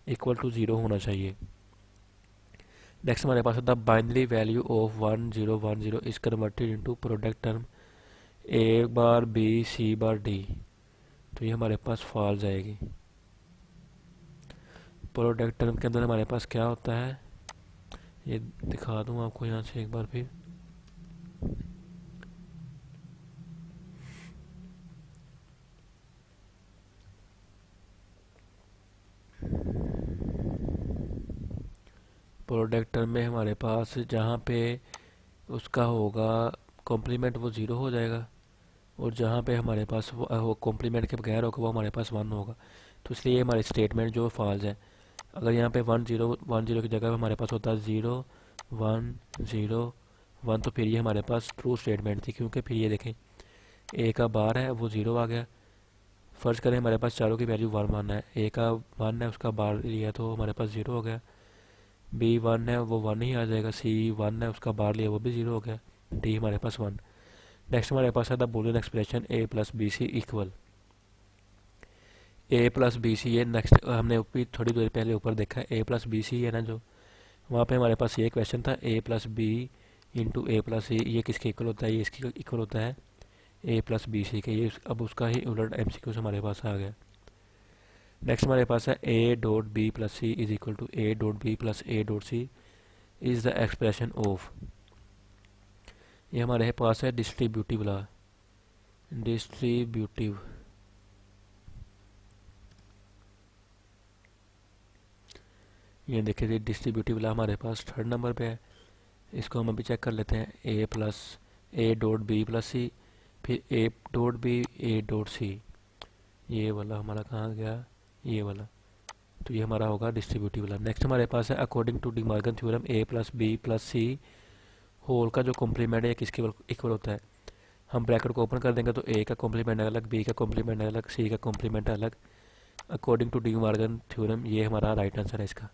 इक्वल टू 0 होना चाहिए। नेक्स्ट हमारे पास the binary value of 1010 is converted into product term A bar B C bar D. तो ये हमारे पास फॉल्स आएगी। प्रोडक्ट टर्म के अंदर हमारे पास क्या होता है, ये दिखा दूँ आपको यहाँ से एक बार फिर। प्रोडक्ट टर्म में हमारे पास जहाँ पे उसका होगा कॉम्प्लीमेंट वो 0 हो जाएगा, और जहाँ पे हमारे पास वो कॉम्प्लीमेंट के बगैर होगा वो हमारे पास 1 होगा। तो इसलिए ये हमारी स्टेटमेंट जो फॉल्स है। अगर यहाँ पे 1 0 की जगह पे हमारे पास होता है 0 1 0 1, तो फिर ये हमारे पास ट्रू स्टेटमेंट थी, क्योंकि फिर ये देखें ए का बार है वो 0 आ गया। फर्ज करें हमारे पास चारों की वैल्यू 1 1 है, ए का 1 है, उसका बार लिया तो हमारे पास 0 हो गया। बी 1 है वो 1 ही आ जाएगा, सी 1 है, उसका बार लिया वो भी 0 हो गया। डी हमारे पास 1। नेक्स्ट हमारे पास है the Boolean expression A plus B C equal A plus B C. ये नेक्स्ट हमने ऊपर थोड़ी देर पहले ऊपर देखा है, ए प्लस बी सी है ना, जो वहाँ पे हमारे पास ये क्वेश्चन था, ए प्लस बी इंटू ए प्लस सी, ये किसके इक्वल होता है, ये इसके इक्वल होता है ए प्लस बी सी के। ये अब उसका ही उलट एम सी क्यू से हमारे पास आ गया। नेक्स्ट हमारे पास है A dot B plus C is equal to A dot B plus A dot C is the expression of. ये हमारे पास है डिस्ट्रीब्यूटिव ला, डिस्ट्रीब्यूटिव। ये देखिए डिस्ट्रीब्यूटिव ला हमारे पास 3rd नंबर पे है। इसको हम अभी चेक कर लेते हैं, A plus A dot B plus C, फिर A dot B A dot C, ये वाला हमारा कहाँ गया, ये वाला। तो ये हमारा होगा डिस्ट्रीब्यूटिव वाला। नेक्स्ट हमारे पास है according to De Morgan theorem A plus B plus C whole का जो कॉम्प्लीमेंट है किसके इक्वल होता है। हम ब्रैकेट को ओपन कर देंगे तो ए का कॉम्प्लीमेंट अलग, बी का कॉम्प्लीमेंट अलग, सी का कॉम्प्लीमेंट अलग, according to De Morgan theorem. ये हमारा राइट आंसर है इसका।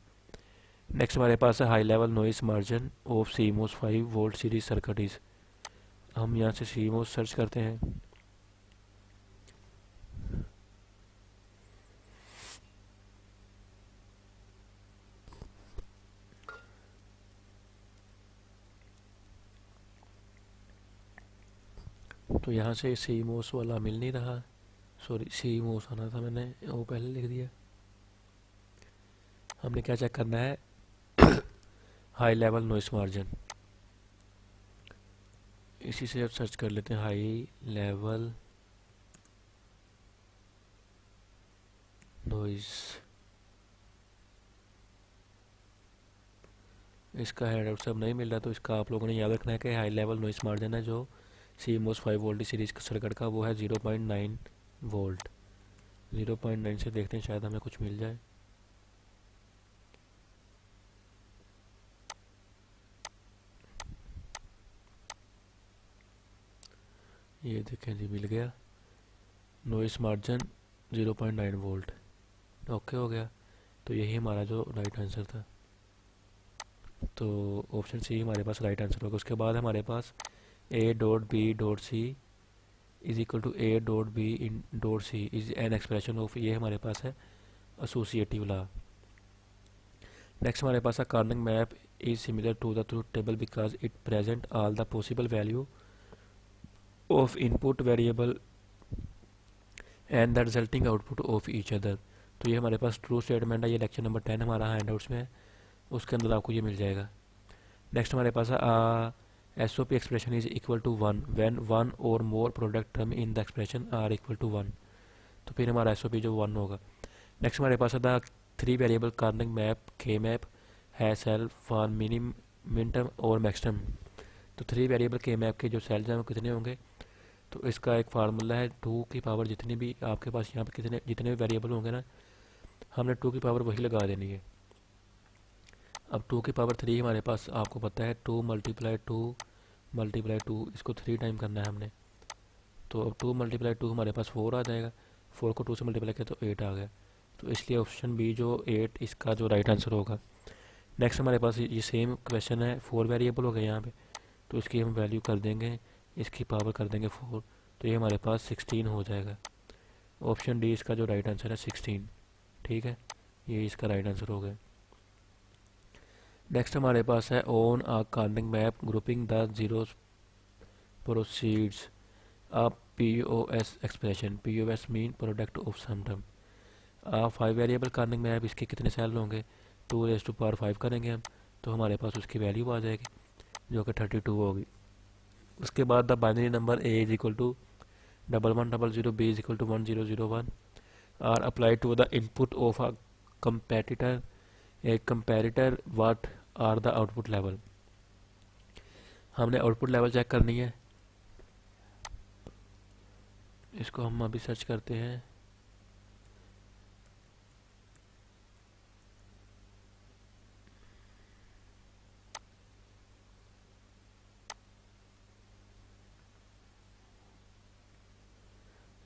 नेक्स्ट हमारे पास है high level noise margin of CMOS 5 volt series circuit. हम यहाँ से सीमोस सर्च करते हैं। तो यहाँ से सीमोस वाला मिल नहीं रहा, सॉरी सीमोस आना था, मैंने वो पहले लिख दिया। हमने क्या चेक करना है, हाई लेवल नॉइस मार्जिन। इसी से अब सर्च कर लेते हैं हाई लेवल नॉइस। इसका हेड आउट सब नहीं मिल रहा, तो इसका आप लोगों ने याद रखना है कि हाई लेवल नॉइस मार्जिन है जो सी मोस 5 वोल्ट सीरीज सर्किट का, वो है 0.9 वोल्ट। 0.9 से देखते हैं शायद हमें कुछ मिल जाए। ये देखें जी, मिल गया नॉइस मार्जिन 0.9 वोल्ट। ओके हो गया। तो यही हमारा जो राइट आंसर था। तो ऑप्शन सी हमारे पास राइट आंसर होगा। उसके बाद हमारे पास A dot B dot C is equal to A dot B in dot C is an expression of, ये हमारे पास है एसोसिएटिव लॉ। नेक्स्ट हमारे पास है Karnaugh map is similar to the truth table because it present all the possible value of input variable and the resulting output of each other. तो ये हमारे पास ट्रू स्टेटमेंट है। ये लेक्चर नंबर 10 हमारा hand outs में है, उसके अंदर आपको ये मिल जाएगा। नेक्स्ट हमारे पास S O P expression is equal to 1 when 1 or more product term in the expression are equal to 1। तो फिर हमारा एस ओ पी जो 1 होगा। नेक्स्ट हमारे पास है द 3 वेरिएबल कार्निंग मैप के मैप है सेल फॉर मिन टर्म और मैक्स टर्म। तो 3 वेरिएबल के मैप के जो सेल्स हैं वो कितने होंगे, तो इसका एक फार्मूला है 2 की पावर जितनी भी आपके पास यहाँ पे कितने जितने भी वेरिएबल होंगे ना, हमने 2 की पावर वही लगा देनी है। अब 2 की पावर 3 हमारे पास आपको पता है 2 मल्टीप्लाई 2 मल्टीप्लाई 2, इसको 3 टाइम करना है हमने, तो अब 2 मल्टीप्लाई 2 हमारे पास 4 आ जाएगा, 4 को 2 से मल्टीप्लाई किया तो 8 आ गया। तो इसलिए ऑप्शन बी जो 8 इसका जो राइट आंसर होगा। नेक्स्ट हमारे पास ये सेम क्वेश्चन है, 4 वेरिएबल हो गए यहाँ पे, तो इसकी हम वैल्यू कर देंगे, इसकी पावर कर देंगे 4, तो ये हमारे पास 16 हो जाएगा। ऑप्शन डी इसका जो राइट आंसर है 16। ठीक है, ये इसका राइट आंसर हो गया। नेक्स्ट हमारे पास है on a Karnaugh map grouping the zeros proceeds a POS expression, POS mean product of sum term. 5 variable Karnaugh map, इसके कितने सेल होंगे, 2⁵ करेंगे हम, तो हमारे पास उसकी वैल्यू आ जाएगी जो कि 32 होगी। उसके बाद the binary number A is equal to 1100, B is equal to 1001 are applied to the input of a competitor, a comparator, what are the output level. हमने आउटपुट लेवल चेक करनी है, इसको हम अभी सर्च करते हैं।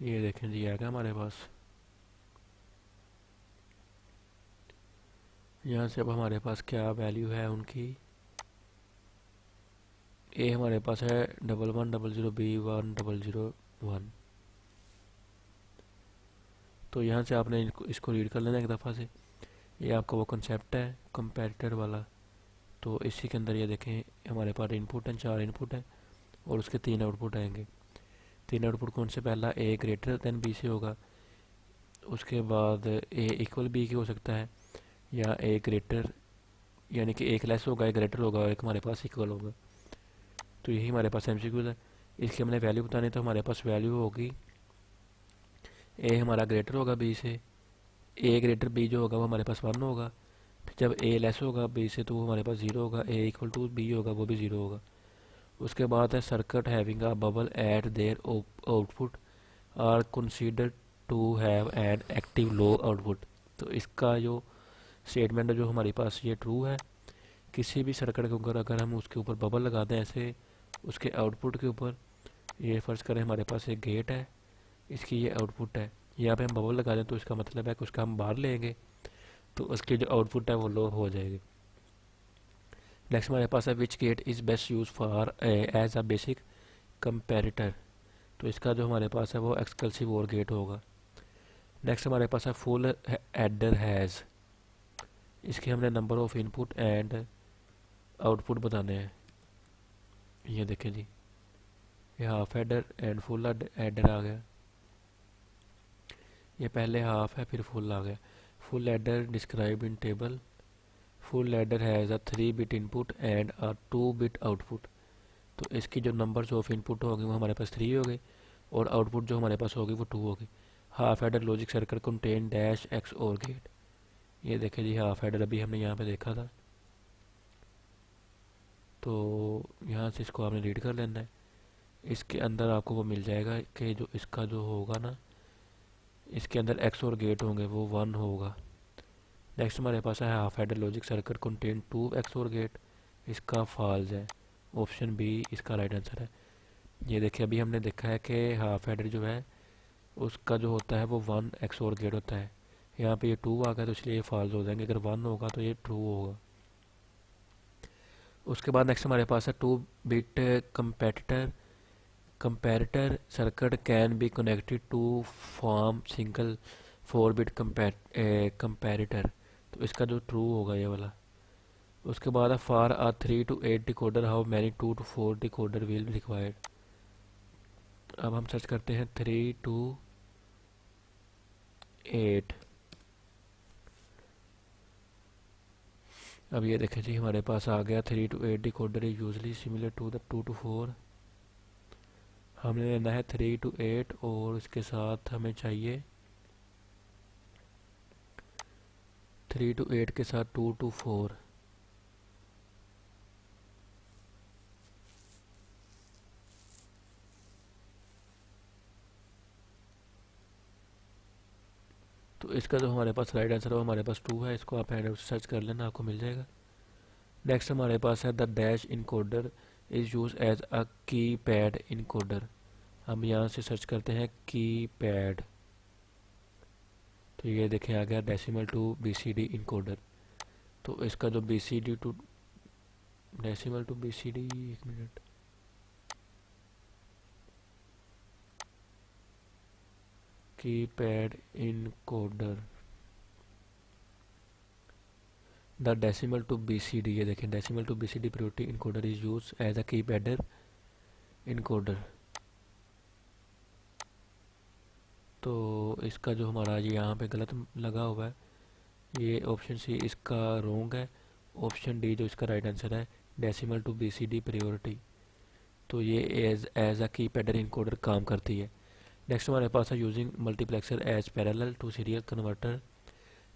ये देखें जी, आएगा हमारे पास। यहाँ से अब हमारे पास क्या वैल्यू है उनकी, ए हमारे पास है 1100, B 1001। तो यहाँ से आपने इसको रीड कर लेना एक दफ़ा से। ये आपका वो कंसेप्ट है कंपैरेटर वाला, तो इसी के अंदर ये देखें हमारे पास इनपुट हैं, 4 इनपुट हैं और उसके 3 आउटपुट आएंगे। 3 आउटपुट कौन से, पहला ए ग्रेटर देन बी से होगा, उसके बाद ए इक्वल बी की हो सकता है, या ए ग्रेटर यानी कि एक लेस होगा, एक ग्रेटर होगा और एक हमारे पास इक्वल होगा। तो यही हमारे पास एमसीक्यूज है। इसकी हमने वैल्यू बतानी, तो हमारे पास वैल्यू होगी, ए हमारा ग्रेटर होगा बी से, ए ग्रेटर बी जो होगा वो हमारे पास 1 होगा, फिर जब ए लेस होगा बी से तो वो हमारे पास 0 होगा, ए इक्वल टू बी होगा वो भी 0 होगा। उसके बाद है circuit having a bubble at their output are considered to have an active low output. तो इसका जो स्टेटमेंट है जो हमारे पास ये ट्रू है। किसी भी सर्किट के ऊपर अगर हम उसके ऊपर बबल लगा दें ऐसे उसके आउटपुट के ऊपर, ये फर्ज करें हमारे पास एक गेट है, इसकी ये आउटपुट है, यहाँ पे हम बबल लगा दें तो इसका मतलब है कि उसका हम बाहर लेंगे तो उसकी जो आउटपुट है वो लो हो जाएगी। नेक्स्ट हमारे पास है which gate is best use for as a basic comparator. तो इसका जो हमारे पास है वो एक्सक्लूसिव और गेट होगा। नेक्स्ट हमारे पास है फुल एडर हैज़, इसके हमने number of input and output बताने हैं। ये देखें जी, ये half adder and full adder आ गया, ये पहले हाफ है फिर फुल आ गया। Full adder describe in table, full adder has a 3 bit input and a 2 bit output. तो इसकी जो नंबर्स ऑफ इनपुट होगी वो हमारे पास 3 हो गए और आउटपुट जो हमारे पास होगी वो 2 होगी। Half adder logic circuit contain dash x और गेट। ये देखें जी, हाफ एडर अभी हमने यहाँ पे देखा था, तो यहाँ से इसको आपने रीड कर लेना है। इसके अंदर आपको वो मिल जाएगा कि जो इसका जो होगा ना, इसके अंदर एक्स और गेट होंगे वो 1 होगा। नेक्स्ट हमारे पास है half adder logic circuit contain 2 x और गेट, इसका फॉल्स है, ऑप्शन बी इसका राइट आंसर है। ये देखिए अभी हमने देखा है कि हाफ एडर जो है उसका जो होता है वो 1 एक्स और गेट होता है, यहाँ पे ये 2 आ गया तो इसलिए ये फॉल्स हो जाएंगे, अगर 1 होगा तो ये ट्रू होगा। उसके बाद नेक्स्ट हमारे पास है 2 bit competitor comparator circuit can be connected to form single 4 bit comparator. तो इसका जो ट्रू होगा ये वाला। उसके बाद है for a 3 to 8 decoder how many 2 to 4 decoder will be required. अब हम सर्च करते हैं 3 to 8। अब ये देखें जी हमारे पास आ गया 3 to 8 decoder is usually similar to the 2 to 4। हमने लेना है 3 to 8 और इसके साथ हमें चाहिए 3 to 8 के साथ 2 to 4। तो इसका जो हमारे पास राइट आंसर है वो हमारे पास 2 है, इसको आप हैंड सर्च कर लेना आपको मिल जाएगा। नेक्स्ट हमारे पास है the dash encoder is use as a keypad encoder. हम यहाँ से सर्च करते हैं की पैड, तो ये देखें आ गया डेसिमल टू बीसीडी इनकोडर। तो इसका जो BCD to decimal to BCD, एक मिनट, keypad encoder, the decimal to BCD, ये देखें decimal to BCD priority encoder is use as a keypad encoder. तो इसका जो हमारा ये यहाँ पे गलत लगा हुआ है, ये ऑप्शन सी इसका रोंग है। ऑप्शन डी जो इसका राइट आंसर है, डेसिमल टू बीसीडी प्रायोरिटी, तो ये as a keypad encoder काम करती है। नेक्स्ट हमारे पास है using multiplexer as parallel to serial converter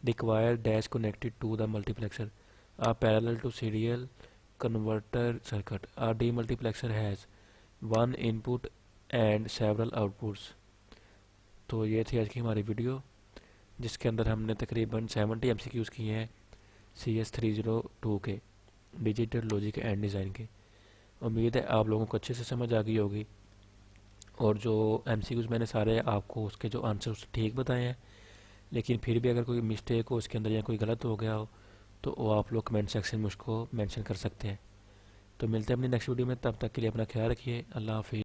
require dash connected to the multiplexer. A parallel to serial converter circuit. A demultiplexer has one input and several outputs. तो ये थी आज की हमारी वीडियो, जिसके अंदर हमने तकरीबन 70 MCQs किए हैं CS302 के डिजिटल लॉजिक एंड डिज़ाइन के। उम्मीद है आप लोगों को अच्छे से समझ आ गई होगी, और जो MCQs मैंने सारे आपको उसके जो आंसर ठीक बताए हैं, लेकिन फिर भी अगर कोई मिस्टेक हो उसके अंदर या कोई गलत हो गया हो तो वो आप लोग कमेंट सेक्शन में उसको मेंशन कर सकते हैं। तो मिलते हैं अपनी नेक्स्ट वीडियो में, तब तक के लिए अपना ख्याल रखिए। अल्लाह हाफिज़।